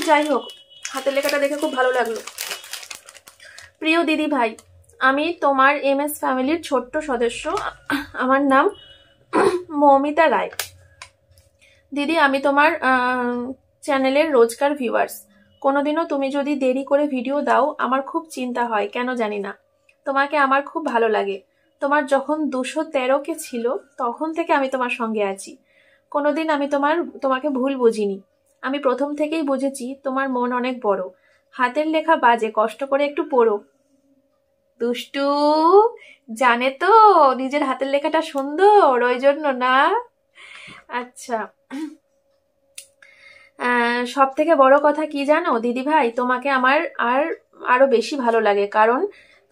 যাই হোক হাতের লেখাটা দেখে খুব ভালো লাগলো। প্রিয় দিদি ভাই, আমি তোমার MS ফ্যামিলির ছোট্ট সদস্য। আমার নাম মৌমিতা রায়। দিদি আমি তোমার চ্যানেলের রোজকার ভিউয়ার্স। কোনোদিনও তুমি যদি দেরি করে ভিডিও দাও আমার খুব চিন্তা হয়, কেন জানি না। তোমাকে আমার খুব ভালো লাগে। তোমার যখন 213K ছিল তখন থেকে আমি তোমার সঙ্গে আছি। কোনোদিন আমি তোমাকে ভুল বুঝিনি। আমি প্রথম থেকেই বুঝেছি তোমার মন অনেক বড়। হাতের লেখা বাজে, কষ্ট করে একটু পড়ো। দুষ্টু জানে তো নিজের হাতের লেখাটা সুন্দর, ওই জন্য না। আচ্ছা সব থেকে বড় কথা কি জানো দিদি ভাই, তোমাকে আমার আরো বেশি ভালো লাগে, কারণ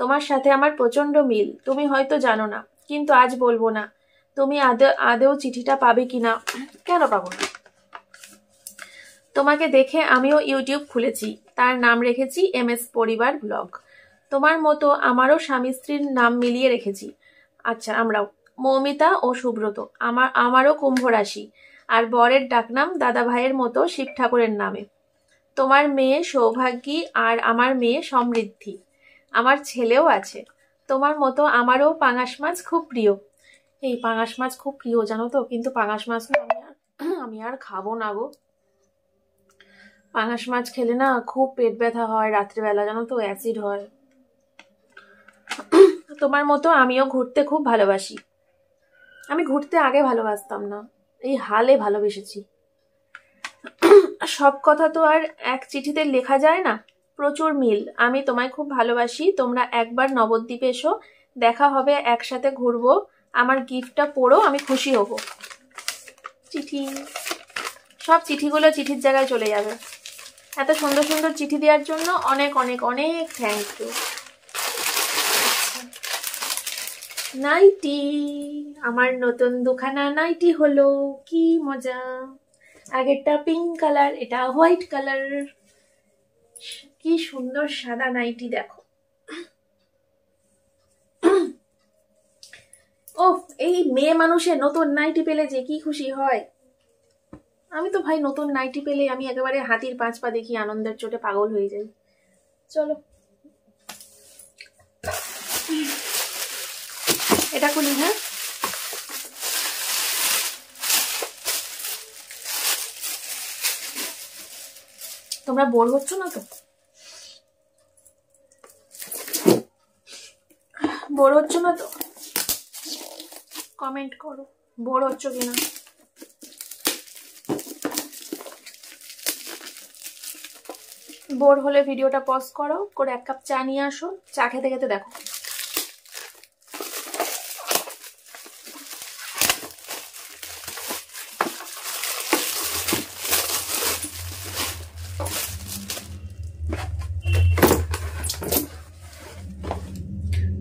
তোমার সাথে আমার প্রচন্ড মিল। তুমি হয়তো জানো না, কিন্তু আজ বলবো না। তুমি আদেও চিঠিটা পাবে কিনা? কেন পাবো না? তোমাকে দেখে আমিও ইউটিউব খুলেছি, তার নাম রেখেছি MS পরিবার ব্লগ। তোমার মতো আমারও স্বামী স্ত্রীর নাম মিলিয়ে রেখেছি। আচ্ছা, আমরাও মৌমিতা ও সুব্রত। আমারও কুম্ভ রাশি, আর বরের ডাকনাম দাদা ভাইয়ের মতো শিব ঠাকুরের নামে। তোমার মেয়ে সৌভাগ্যী আর আমার মেয়ে সমৃদ্ধি। আমার ছেলেও আছে। তোমার মতো আমারও পাঙাশ মাছ খুব প্রিয়। এই পাঙাশ মাছ খুব প্রিয় জানো তো, কিন্তু পাঙাশ মাছ না আমি আর খাবো না গো। পাঙাশ মাছ খেলে না খুব পেট ব্যথা হয় রাত্রিবেলা, জানো তো, অ্যাসিড হয়। তোমার মতো আমিও ঘুরতে খুব ভালোবাসি। আমি ঘুরতে আগে ভালোবাসতাম না, এই হালে ভালোবেসেছি। সব কথা তো আর এক চিঠিতে লেখা যায় না। প্রচুর মিল। আমি তোমায় খুব ভালোবাসি। তোমরা একবার নবদ্বীপে এসো, দেখা হবে, একসাথে ঘুরবো। আমার গিফটটা পড়ো, আমি খুশি হব। চিঠি, সব চিঠিগুলো চিঠির জায়গায় চলে যাবে। এত সুন্দর সুন্দর চিঠি দেওয়ার জন্য অনেক অনেক অনেক থ্যাংক ইউ। নাইটি, আমার নতুন দুখানা নাইটি হলো, কি মজা। আগেরটা পিঙ্ক কালার, এটা হোয়াইট কালার। কি সুন্দর সাদা নাইটি দেখো। ও, এই মেয়ে মানুষের নতুন নাইটি পেলে যে কি খুশি হয়। আমি তো ভাই নতুন নাইটি পেলে আমি একেবারে হাতির পাঁচ পা দেখি আনন্দের চোটে পাগল হয়ে যাই। চলো এটা খুলি। হ্যাঁ, তোমরা বোর হচ্ছ না তো? বোর হচ্ছ না তো? কমেন্ট করো বোর হচ্ছ কিনা। বোর হলে ভিডিওটা পজ করো, করে এক কাপ চা নিয়ে আসো, চা খেতে খেতে দেখো।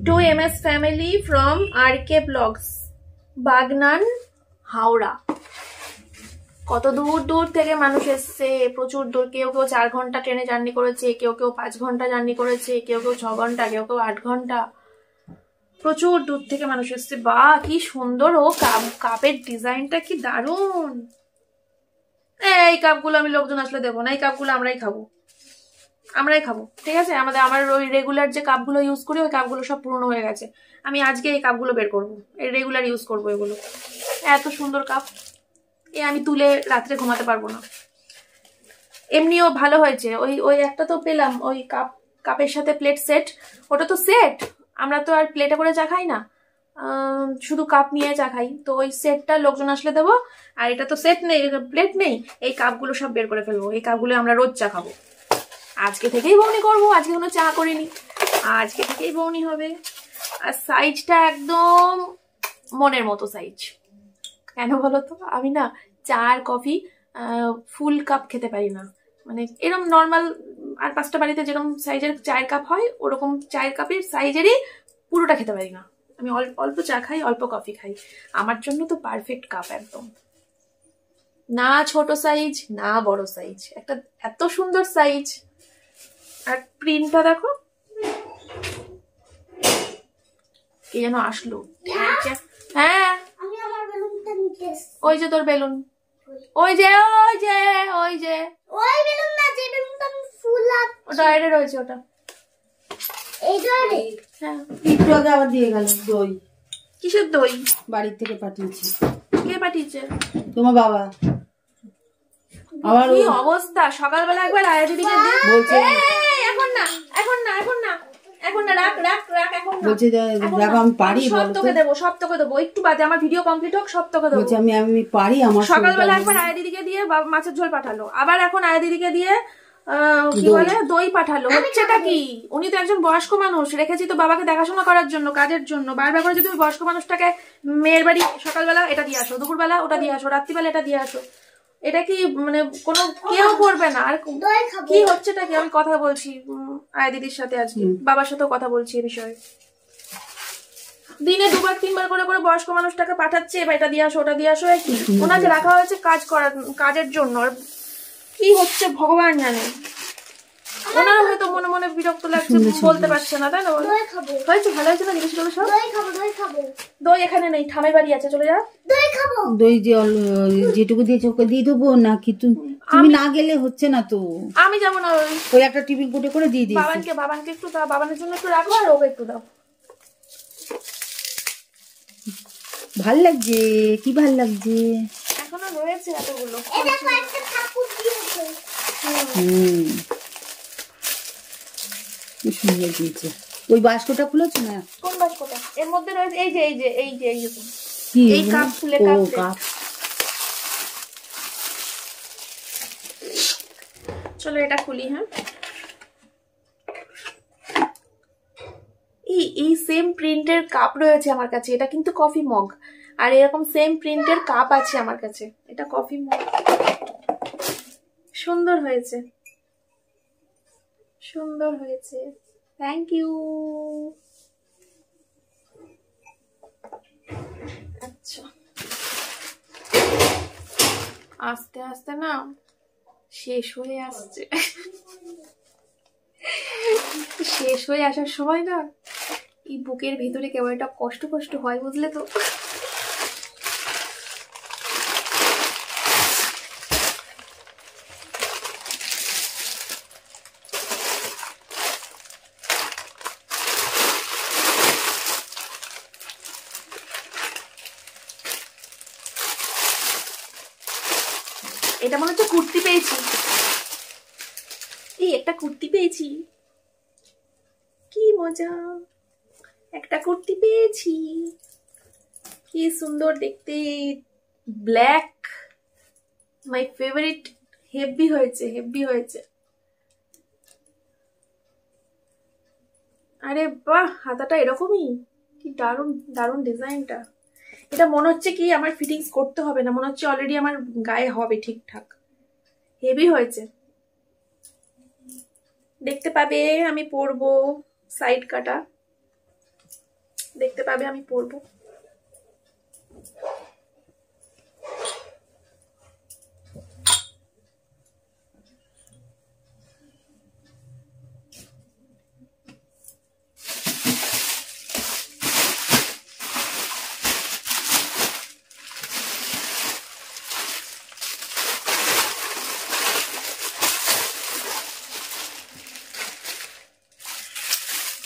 To MS family from RK Vlogs, Bagnan, Howrah. কত দূর দূর থেকে মানুষ এসছে, প্রচুর দূর। কেউ কেউ 4 ঘন্টা ট্রেনে জার্নি করেছে, কেউ কেউ 5 ঘন্টা জার্নি করেছে, কেউ কেউ 6 ঘন্টা, কেউ কেউ 8 ঘন্টা। প্রচুর দূর থেকে মানুষ এসছে। বা কি সুন্দর! ও কাপের ডিজাইনটা কি দারুণ। এই কাপগুলো আমি লোকজন আসলে দেবো না, এই কাপগুলো আমরাই খাবো, ঠিক আছে? আমার ওই রেগুলার যে কাপগুলো ইউজ করি, ওই কাপগুলো সব পুরনো হয়ে গেছে। আমি আজকে এই কাপগুলো বের করবো, এই রেগুলার ইউজ করবো এগুলো। এত সুন্দর কাপ, আমি তুলে রাত্রে ঘুমাতে পারবো না। এমনিও ভালো হয়েছে, ওই একটা তো পেলাম, ওই কাপের সাথে প্লেট সেট। ওটা তো সেট, আমরা তো আর প্লেটে করে চা খাই না, শুধু কাপ নিয়ে চা খাই। তো ওই সেটটা লোকজন আসলে দেবো। আর এটা তো সেট নেই, প্লেট নেই, এই কাপগুলো সব বের করে ফেলবো। এই কাপগুলো আমরা রোজ চা খাবো। আজকে থেকেই বউনি করবো, আজকে কোনো চা করিনি, আজকে থেকেই বউনি হবে। আর সাইজটা একদম মনের মতো সাইজ। কেন বলো তো? আমি না চা আর কফি ফুল কাপ খেতে পারি না। মানে এরকম নর্মাল আর 5টা বাড়িতে যেরকম সাইজের চায়ের কাপ হয়, ওরকম চায়ের কাপের সাইজেরই পুরোটা খেতে পারি না। আমি অল্প চা খাই, অল্প কফি খাই। আমার জন্য তো পারফেক্ট কাপ একদম। না ছোট সাইজ, না বড় সাইজ, একটা এত সুন্দর সাইজ। আর প্রিন্টটা দেখো, কে যেন আসলো। হ্যাঁ, ওই যে তোর বেলুন, ওই যে ওই বেলুন না, যে বেলুনটা আমি ফুল ওটা এড়ে রয়েছে, ওটা এইটা রে। হ্যাঁ, একটু আগে আবার দিয়ে গেল দই। কিসের দই? বাড়ির থেকে পাঠিয়েছি। কে পাঠিয়েছে? তোমার বাবা। আবার কি অবস্থা! সকালবেলা একবার আয়া দিদিকে বলছে, এখন না, এখন না, এখন না, এখন না, রাখ রাখ রাখ, এখন না। বলছে দেখো আমি পারি, সব তোকে দেবো, সব তোকে দেবো, একটু বাদে আমার ভিডিও কমপ্লিট হোক, সব তোকে দেবো। বলছে আমি পারি। আমার সকালবেলা একবার আয়া দিদিকে দিয়ে মাছের ঝোল পাঠালো, আবার এখন আয়া দিদিকে দিয়ে কি বলে দই পাঠালো। হচ্ছেটা কি? উনি তো একজন বয়স্ক মানুষ, রেখেছি তো বাবাকে দেখাশোনা করার জন্য, কাজের জন্য। বারবার করে যদি বয়স্ক মানুষটাকে মেয়ের বাড়ি সকালবেলা এটা দিয়ে আসো, দুপুরবেলা ওটা দিয়ে আসো, রাত্রিবেলা এটা দিয়ে আসো, এটা কি মানে কোনো কেউ করবে না? আর কি হচ্ছেটা কি? আমি কথা বলছি আয়া দিদির সাথে, আজকে বাবার সাথেও কথা বলছি এ বিষয়ে। দিনে 2বার 3বার করে করে বয়স্ক মানুষটাকে পাঠাচ্ছে, এবার এটা দিয়ে আসো, ওটা দিয়ে আসো। কি ওনাকে রাখা হয়েছে কাজের জন্য, আর কি হচ্ছে ভগবান জানে। ওনারা হয়তো মনে মনে বিরক্ত লাগছে, বলতে পারছে না, তাই না? দই খাবো, হয়েছে, ভালো হয়েছে না জিনিসগুলো সব? দই খাবো, দই খাবো, দই এখানে নেই, ঠামের বাড়ি আছে, চলে যা। দই খাবো। দই যে যেটুকু দিয়েছে ওকে দিয়ে দেবো নাকি তুমি না গেলে হচ্ছে না তো। আমি যাবো না, ওই একটা টিফিন কোটে করে দিয়ে দিই। বাবানকে একটু দাও, বাবানের জন্য একটু রাখো, আর ওকে একটু দাও। ভাল লাগছে, কি ভাল লাগছে। এখনো রয়েছে এতগুলো। এই দেখো একটা ঠাকুর দিয়েছে। কি সুন্দর দিয়েছে। ওই বাস্কটা খুলেছো না? কোন বাস্কটা? এর মধ্যে রয়েছে এই যে কি এই কাপ ফুলে ও কাপ। কাপ। চলো এটা খুলি। হ্যাঁ, এই সেম প্রিন্টের কাপ রয়েছে আমার কাছে। এটা কিন্তু কফি মগ, আর এরকম সেম প্রিন্টের কাপ আছে আমার কাছে। এটা কফি মগ, সুন্দর হয়েছে, সুন্দর হয়েছে, থ্যাংক ইউ। আচ্ছা, আস্তে আস্তে না শেষ হয়ে আসছে। শেষ হয়ে আসার সময় না এই বুকের ভিতরে কেমন একটা কষ্ট কষ্ট হয়, বুঝলে তো? এটা মনে হচ্ছে কুর্তি পেয়েছি। এই একটা কুর্তি পেয়েছি, কি মজা! একটা কুর্তি পেয়েছি, কি সুন্দর দেখতে, ব্ল্যাক, মাই ফেভারিট। হেভি হয়েছে, হেভি হয়েছে। আরে বাহ, হাতাটা এরকমই, কি দারুণ দারুণ ডিজাইনটা। এটা মনে হচ্ছে কি আমার ফিটিংস করতে হবে না, মনে হচ্ছে অলরেডি আমার গায়ে হবে ঠিকঠাক। হেভি হয়েছে। দেখতে পাবে আমি পরবো, সাইড কাটা দেখতে পাবে আমি পরবো।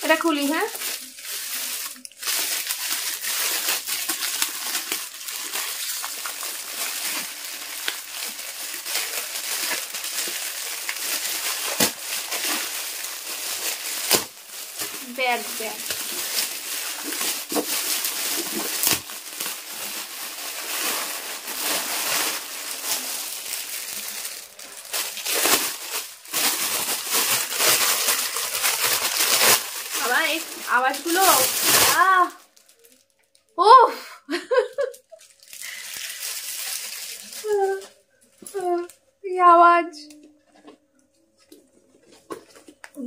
এটা খুলি। হ্যাঁ, ব্যাগ ব্যাগ বাবা, এই আওয়াজগুলো, উফ, এই আওয়াজ।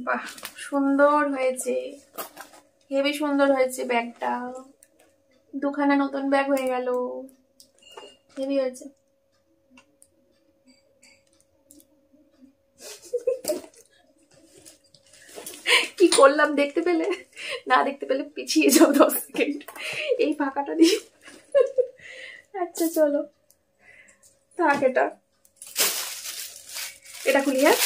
বাহ, সুন্দর হয়েছে, হেভি সুন্দর হয়েছে ব্যাগটা। দুখানা নতুন ব্যাগ হয়ে গেল, হেভি হয়েছে। কি করলাম দেখতে পেলে? না দেখতে পেলে পিছিয়ে যাও 10 সেকেন্ড এই ফাঁকাটা দিয়ে। আচ্ছা চলো, থাক, এটা খুলি। হ্যাঁ,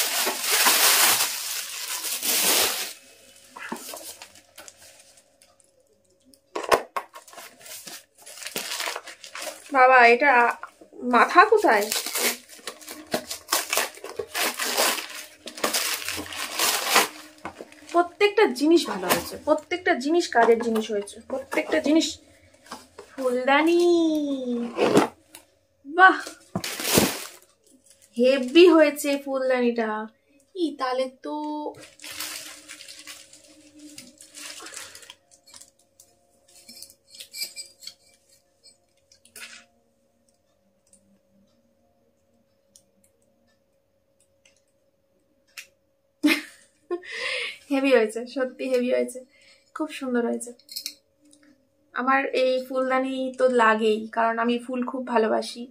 বাবা এটা মাথা কোথায়? প্রত্যেকটা জিনিস ভালো হয়েছে, প্রত্যেকটা জিনিস কাজের জিনিস হয়েছে, প্রত্যেকটা জিনিস। ফুলদানি, বাহ, হেভি হয়েছে ফুলদানিটা। তাহলে তো হেভি হয়েছে, সত্যি হেভি হয়েছে, খুব সুন্দর হয়েছে। আমার এই ফুলদানি তো লাগেই, কারণ আমি ফুল খুব ভালোবাসি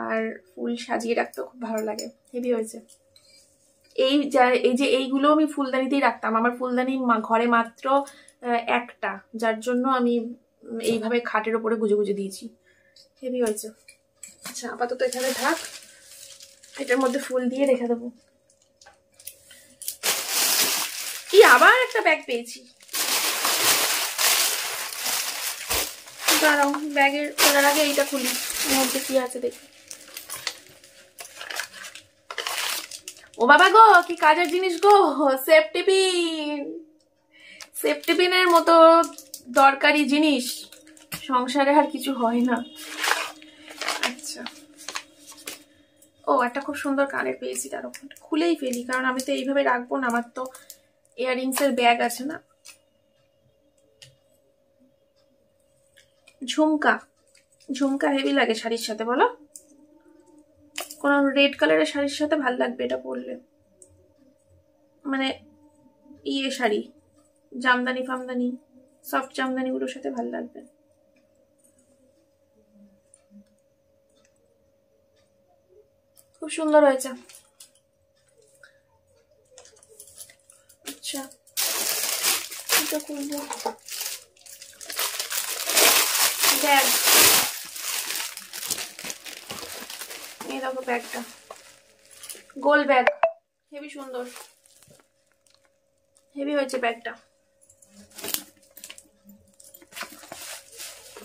আর ফুল সাজিয়ে রাখতেও খুব ভালো লাগে। হেভি হয়েছে। এই যে এইগুলো আমি ফুলদানিতেই রাখতাম। আমার ফুলদানি ঘরে মাত্র একটা, যার জন্য আমি এইভাবে খাটের ওপরে গুজে গুজে দিয়েছি। হেভি হয়েছে। আচ্ছা আপাতত এখানে থাক, এটার মধ্যে ফুল দিয়ে রেখে দেবো। কি আবার একটা ব্যাগ পেয়েছি, দাঁড়াও ব্যাগের খোলার আগে এইটা খুলি, মধ্যে কি আছে দেখি। ও বাবা গো, কি কাজের জিনিস গো, সেফটি পিন। সেফটি পিনের মতো দরকারি জিনিস সংসারে আর কিছু হয় না। আচ্ছা, ও একটা খুব সুন্দর কানের পেয়েছি, তার ওখানটা খুলেই ফেলি, কারণ আমি তো এইভাবে রাখবো না, আমার তো ইয়াররিংস এর ব্যাগ আছে না। ঝুমকা, ঝুমকা হেভি লাগে শাড়ির সাথে, বলো? কোন রেড কালারের শাড়ির সাথে ভাল লাগবে এটা পরলে, মানে ইয়ে শাড়ি, জামদানি ফামদানি, সফট জামদানি গুলোর সাথে ভাল লাগবে। খুব সুন্দর হয়েছে। আচ্ছা এটা করবো ব্যাগ, এই দেখো ব্যাগটা, গোল ব্যাগ, হেভি সুন্দর, হেভি হয়েছে ব্যাগটা।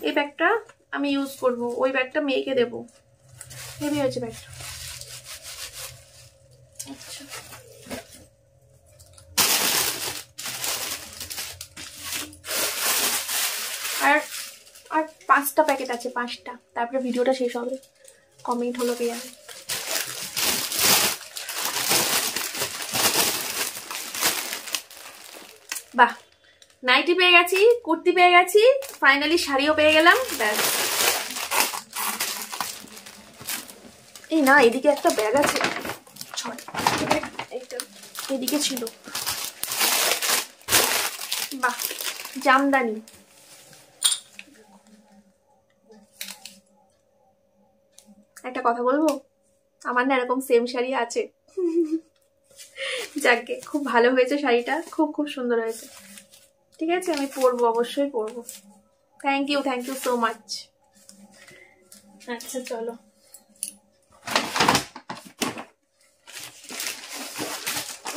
এই ব্যাগটা আমি ইউজ করব, ওই ব্যাগটা মেয়েকে দেবো। হেভি হয়েছে ব্যাগটা। আচ্ছা আর আর 5টা প্যাকেট আছে, 5টা, তারপরে ভিডিওটা শেষ হবে, কমেন্ট হলো পেয়ে যাবে। বাহ, নাইটি পেয়ে গেছি, কুর্তি পেয়ে গেছি, ফাইনালি শাড়িও পেয়ে গেলাম, ব্যাস। এই না, এদিকে একটা ব্যাগ আছে, এদিকে ছিল। বাহ, জামদানি, একটা কথা বলবো, আমার না এরকম সেম শাড়ি আছে। যাকে খুব ভালো হয়েছে শাড়িটা, খুব খুব সুন্দর হয়েছে। ঠিক আছে, আমি পরবো, অবশ্যই পরবো। Thank you so much. আচ্ছা চলো,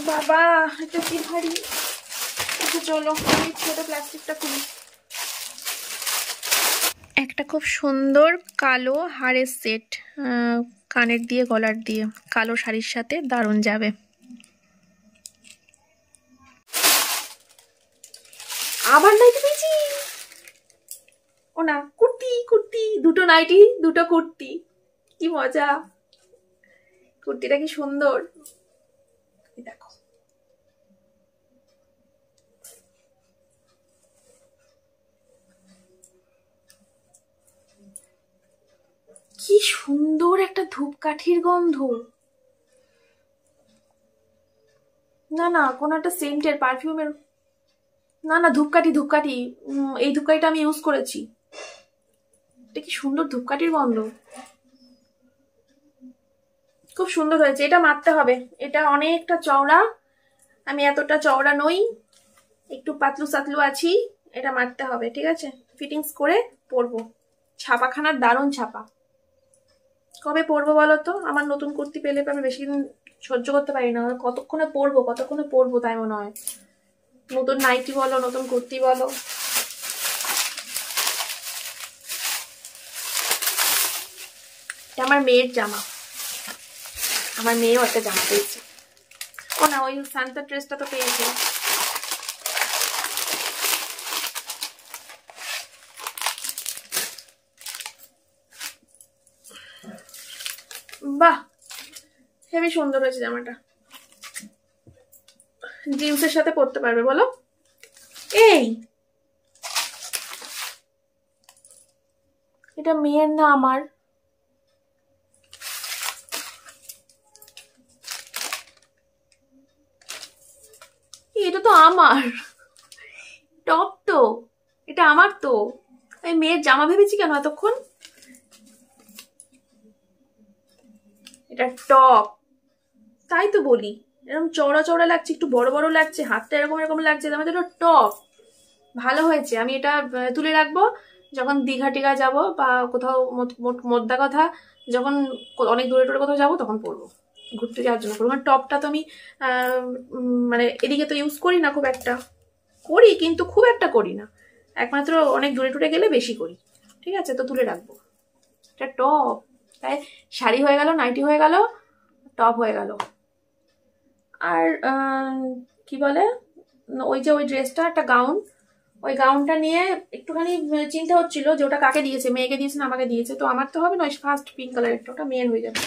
বাবা এটা কি ভারী। আচ্ছা চলো, আমি ছোট প্লাস্টিকটা খুলি। একটা খুব সুন্দর কালো হারের সেট, কানের দিয়ে গলার দিয়ে, কালো শাড়ির সাথে দারুণ যাবে। আবার নাইটি পেয়েছি, ও না কুর্তি, কুর্তি, দুটো নাইটি দুটো কুর্তি, কি মজা। কুর্তিটা কি সুন্দর, দেখো। কি সুন্দর একটা ধূপকাঠির গন্ধ, না না কোন একটা সেন্টের, পারফিউমের, না না ধূপকাঠি, ধূপকাঠি, এই ধূপকাঠিটা আমি ইউজ করেছি। এটা কি সুন্দর ধূপকাঠির গন্ধ, খুব সুন্দর হয়েছে। এটা মারতে হবে, এটা অনেকটা চওড়া, আমি এতটা চওড়া নই, একটু পাতলু সাতলু আছি, এটা মারতে হবে। ঠিক আছে, ফিটিংস করে পরবো। ছাপাখানার দারুণ ছাপা। কবে পরবো বলো তো? আমার নতুন কুর্তি পেলে আমি বেশি দিন সহ্য করতে পারি না, কতক্ষণে পরবো তাই মনে হয়। নতুন নাইটি বলো, নতুন কুর্তি বলো। এটা আমার মেয়ের জামা, আমার মেয়েও একটা জামা পেয়েছে। ও না, ওই সান্তা ড্রেসটা তো পেয়েছে। বাহ, হেবি সুন্দর হয়েছে জামাটা, জিন্সের সাথে পরতে পারবে বলো। এই এটা মেয়ের না আমার, এটা তো আমার টপ, তো এটা আমার, তো আমি মেয়ের জামা ভেবেছি কেন এতক্ষণ। এটা টপ, তাই তো বলি এরকম চওড়া চওড়া লাগছে, একটু বড় বড় লাগছে, হাতটা এরকম এরকম লাগছে, তার মধ্যে টপ ভালো হয়েছে। আমি এটা তুলে রাখবো, যখন দীঘা টিঘা যাবো বা কোথাও মোদ্দা কথা যখন অনেক দূরে দূরে কোথাও যাবো তখন পরবো, ঘুরতে যাওয়ার জন্য পরবো। কারণ টপটা তো আমি মানে এদিকে তো ইউজ করি না খুব একটা, করি কিন্তু খুব একটা করি না, একমাত্র অনেক দূরে টুরে গেলে বেশি করি। ঠিক আছে, তো তুলে রাখবো। এটা টপ, তাই শাড়ি হয়ে গেল, নাইটি হয়ে গেল, টপ হয়ে গেল। আর কি বলে, ওই যে ওই ড্রেসটা একটা গাউন, ওই গাউনটা নিয়ে একটুখানি চিন্তা হচ্ছিল যে ওটা কাকে দিয়েছে, মেয়েকে দিয়েছে না আমাকে দিয়েছে। তো আমার তো হবে না, ফার্স্ট পিঙ্ক কালার একটা, ওটা মেয়ের হয়ে যাবে।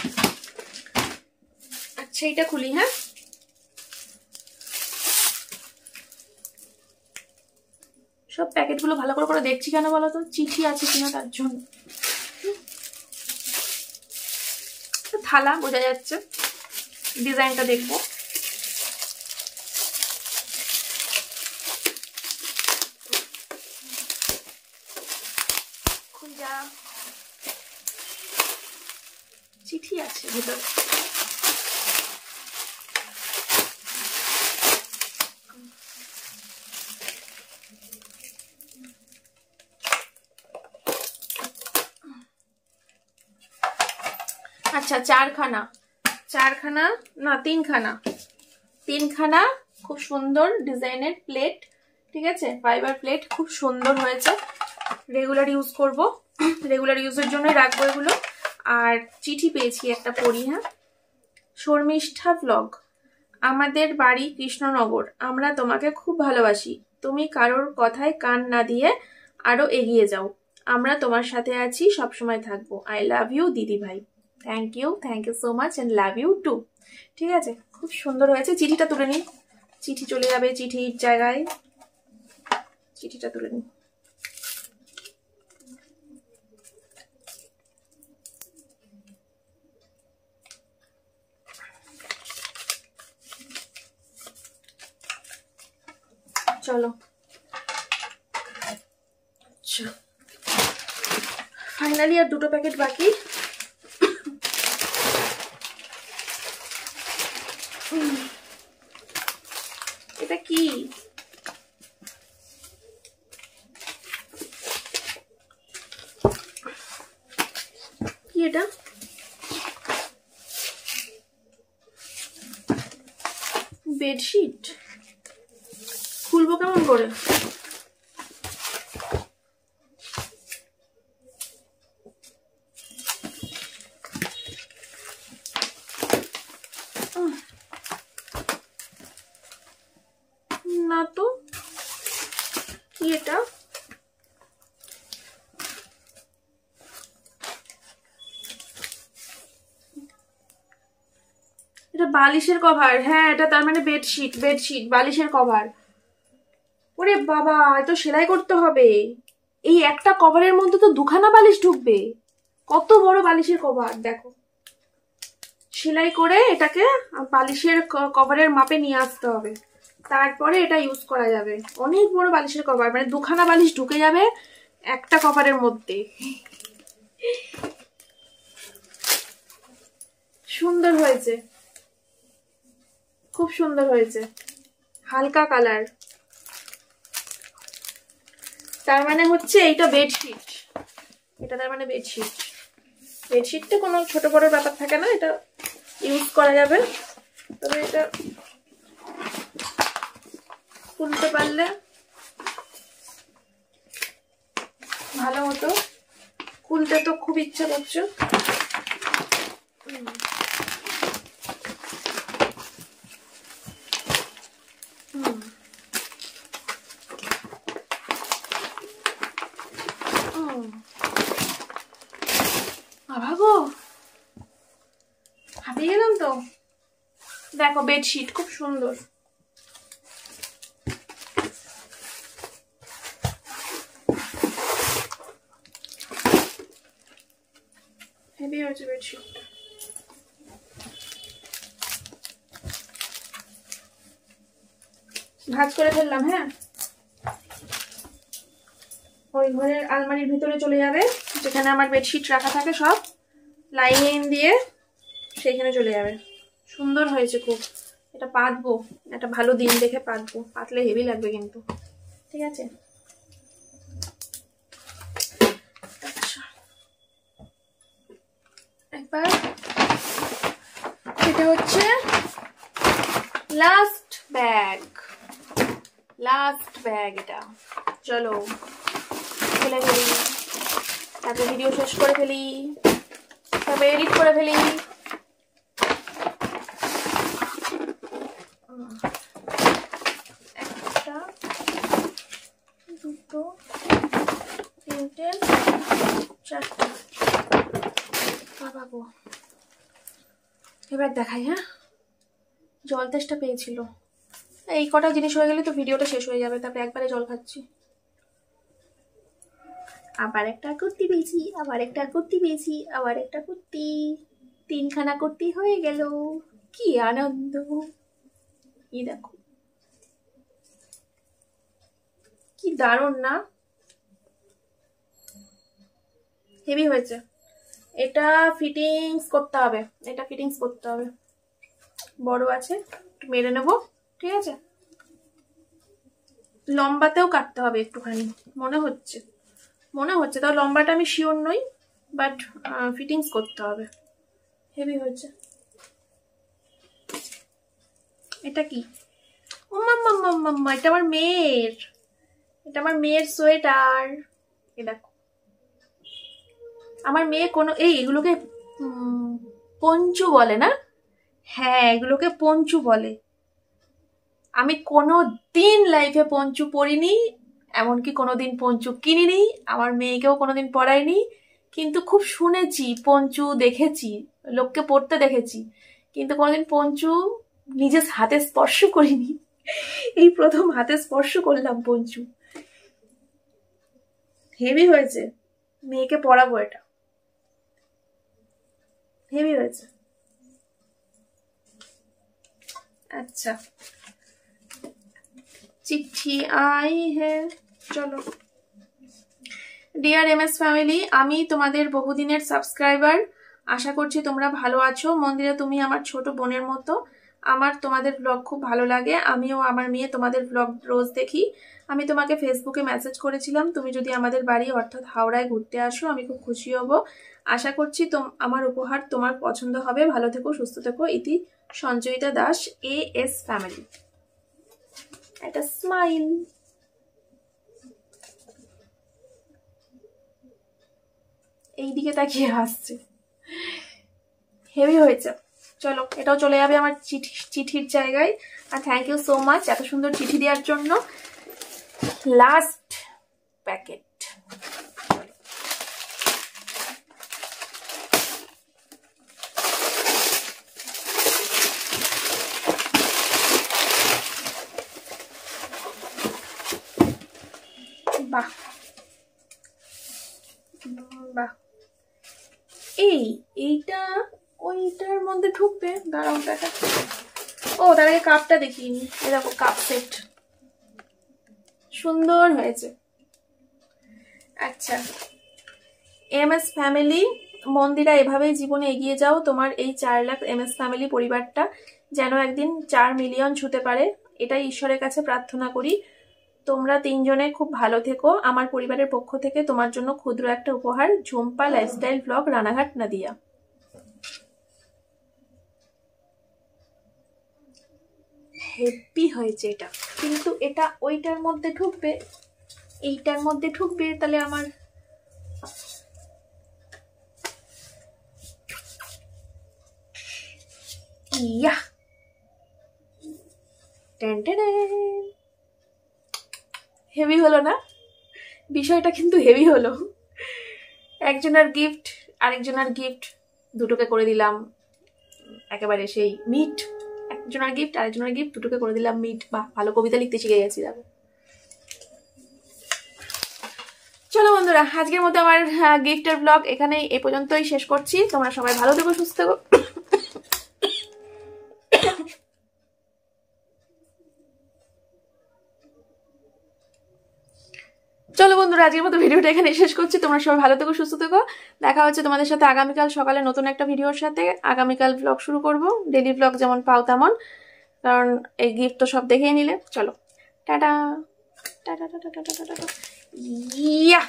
আচ্ছা এটা খুলি। হ্যাঁ, সব প্যাকেটগুলো ভালো করে করে দেখছি কেন বলো তো, চিঠি আছে কিনা তার জন্য। থালা বোঝা যাচ্ছে, ডিজাইনটা দেখবো। খুঁজা চিঠি আছে ভিতরে। আচ্ছা চারখানা না তিনখানা খুব সুন্দর ডিজাইনের প্লেট। ঠিক আছে, ফাইবার প্লেট খুব সুন্দর হয়েছে, রেগুলার ইউজ করব, রেগুলার ইউজের জন্যই রাখবো এগুলো। আর চিঠি পেয়েছি একটা, পড়ি। হ্যাঁ, শর্মিষ্ঠা ব্লগ, আমাদের বাড়ি কৃষ্ণনগর, আমরা তোমাকে খুব ভালোবাসি, তুমি কারোর কথায় কান না দিয়ে আরো এগিয়ে যাও, আমরা তোমার সাথে আছি, সবসময় থাকবো, আই লাভ ইউ দিদি ভাই। Thank you so much and love you too. ঠিক আছে, খুব সুন্দর হয়েছে। চিঠিটা তুলে নিই, চিঠি চলে যাবে চিঠির জায়গায়, চিঠিটা তুলে নিই। চলো, আচ্ছা ফাইনালি আর দুটো প্যাকেট বাকি। এটা কি, কি এটা? বেডশিট। খুলবো কেমন করে? না তো, কি এটা? এটা বালিশের কভার। হ্যাঁ, এটা তার মানে বেডশিট, বালিশের কভার। ওরে বাবা, এত সেলাই করতে হবে, এই একটা কভারের মধ্যে তো দুখানা বালিশ ঢুকবে। কত বড় বালিশের কভার দেখো, সেলাই করে এটাকে বালিশের কভারের মাপে নিয়ে আসতে হবে, তারপরে এটা ইউজ করা যাবে। অনেক বড় বালিশের কভার, মানে দুখানা বালিশ ঢুকে যাবে একটা কভারের মধ্যে। সুন্দর হয়েছে, খুব সুন্দর হয়েছে, হালকা কালার। তার মানে হচ্ছে এইটা বেডশিট, এটা তার মানে বেডশিট। বেডশিটটা কোনো ছোট বড় ব্যাপার থাকে না, এটা ইউজ করা যাবে। তবে এটা খুলতে পারলে ভালো হতো, খুলতে তো খুব ইচ্ছা করছে। ভাগো, হারিয়ে গেলাম তো। দেখো বেডশিট খুব সুন্দর, হেভি হয়েছে বেডশিট। ভাঁজ করে ফেললাম। হ্যাঁ, ওই ঘরের আলমারির ভিতরে চলে যাবে, যেখানে আমার বেডশিট রাখা থাকে সব, লাইন দিয়ে সেইখানে চলে যাবে। সুন্দর হয়েছে খুব, এটা পাতবো, একটা ভালো দিন দেখে পাতবো, পাতলে হেভি লাগবে কিন্তু, ঠিক আছে। আচ্ছা একবার এটা হচ্ছে লাস্ট ব্যাগ, এটা চলো খুলে ফেলি, তারপরে ভিডিও শেষ করে ফেলি, তারপরে এডিট করে ফেলি। একটা, দুটো, তিনটে, চারটে, বাবা গো। এবার দেখাই, হ্যাঁ জল তেষ্টা পেয়েছিল, এই কটা জিনিস হয়ে গেলে তো ভিডিওটা শেষ হয়ে যাবে, তারপরে একবারে জল খাচ্ছি। আবার একটা কুর্তি পেয়েছি, আবার একটা কুর্তি পেয়েছি, আবার একটা কুর্তি, 3খানা কুর্তি হয়ে গেল, কি আনন্দ। এই দেখো কি দারুণ না, হেভি হয়েছে। এটা ফিটিংস করতে হবে, বড় আছে, একটু মেরে নেবো, ঠিক আছে। লম্বাতেও কাটতে হবে একটুখানি, মনে হচ্ছে তাও লম্বাটা আমি শিওর নই, বাট ফিটিংস করতে হবে, হেভি হয়েছে। এটা কি, ও মাম্মা, এটা আমার মেয়ের সোয়েটার। এ দেখো আমার মেয়ে কোনো এগুলোকে পঞ্চু বলে না, হ্যাঁ এগুলোকে পঞ্চু বলে। আমি কোনোদিন লাইফে পঞ্চু পরিনি, এমনকি কোনোদিন পঞ্চু কিনিনি, আমার মেয়েকেও কোনোদিন পরাইনি, কিন্তু খুব শুনেছি পঞ্চু, দেখেছি লোককে পরতে দেখেছি, কিন্তু কোনোদিন পঞ্চু নিজে হাতে স্পর্শ করিনি, এই প্রথম হাতে স্পর্শ করলাম পঞ্চু। হেভি হয়েছে, মেয়েকে পরাবো, এটা হেভি হয়েছে। अच्छा चिट्ठी आई है, चलो डियर एमएस फैमिली, आमी तुम्हादेर बहुदिनेर सबस्क्राइबार, आशा करछि तोमरा भालो आछो। मंदिरा तुमी आमार छोटो बोनेर मतो, आमार तोमादेर ब्लग खूब भालो लागे, आमिओ आमार मेये तोमादेर ब्लग रोज देखी। आमी तोमाके फेसबुके मेसेज करेछिलाम, तुमी जोदि आमादेर बाड़ी अर्थात हावड़ाय घुरते आसो आमी खूब खुशी हब। आशा करछि आमार उपहार तोमार पछंद हबे। भालो থেকো, सुस्थ থেকো। इति সঞ্জয়িতা দাস, এএস ফ্যামিলি। একটা স্মাইল, এই দিকে তাকিয়ে হাসছে, হেভি হয়েছে। চলো এটাও চলে যাবে আমার চিঠির জায়গায়। আর থ্যাংক ইউ সো মাচ এত সুন্দর চিঠি দেওয়ার জন্য। লাস্ট প্যাকেট, বাহ বাহ, এইটা ওইটার মধ্যে ঢুকবে, দাঁড়াও দেখা। ও তার আগে কাপটা দেখিয়ে নি, এই দেখো কাপ সেট, সুন্দর হয়েছে। আচ্ছা এমএস ফ্যামিলি, মন্দিরা এভাবেই জীবনে এগিয়ে যাও। তোমার এই 4 লাখ এমএস ফ্যামিলি পরিবারটা যেন একদিন 4 মিলিয়ন ছুতে পারে, এটাই ঈশ্বরের কাছে প্রার্থনা করি। তোমরা 3 জনে খুব ভালো থেকো। আমার পরিবারের পক্ষ থেকে তোমার জন্য ক্ষুদ্র একটা উপহার, Jhumpa lifestyle blog, Ranaghat, Nadia. Heavy হয়েছে এটা, কিন্তু এটা ওইটার মধ্যে ঢুকবে, এইটার মধ্যে ঢুকবে, তাহলে আমার ইয়া হেভি হলো না বিষয়টা, কিন্তু হেভি হলো। একজনের গিফট আরেকজনের গিফট, দুটোকে করে দিলাম একেবারে সেই মিট। একজনের গিফট আরেকজনের গিফট, দুটোকে করে দিলাম মিট। বা ভালো কবিতা লিখতে শিখে গেছি দেখো। চলো বন্ধুরা, আজকের মতো আমার গিফটের ব্লগ এখানেই এই পর্যন্তই শেষ করছি। তোমরা সবাই ভালো থেকো, সুস্থ থেকো। চলো বন্ধুরা, আজকের মতো ভিডিওটা এখানে শেষ করছি। তোমরা সবাই ভালো থেকো, সুস্থ থেকো। দেখা হচ্ছে তোমাদের সাথে আগামীকাল সকালে নতুন একটা ভিডিওর সাথে। আগামীকাল ব্লগ শুরু করব, ডেইলি ব্লগ যেমন পাও তেমন। কারণ এই গিফট তো সব দেখেই নিলে। চলো tata tata tata tata tata ইয়া।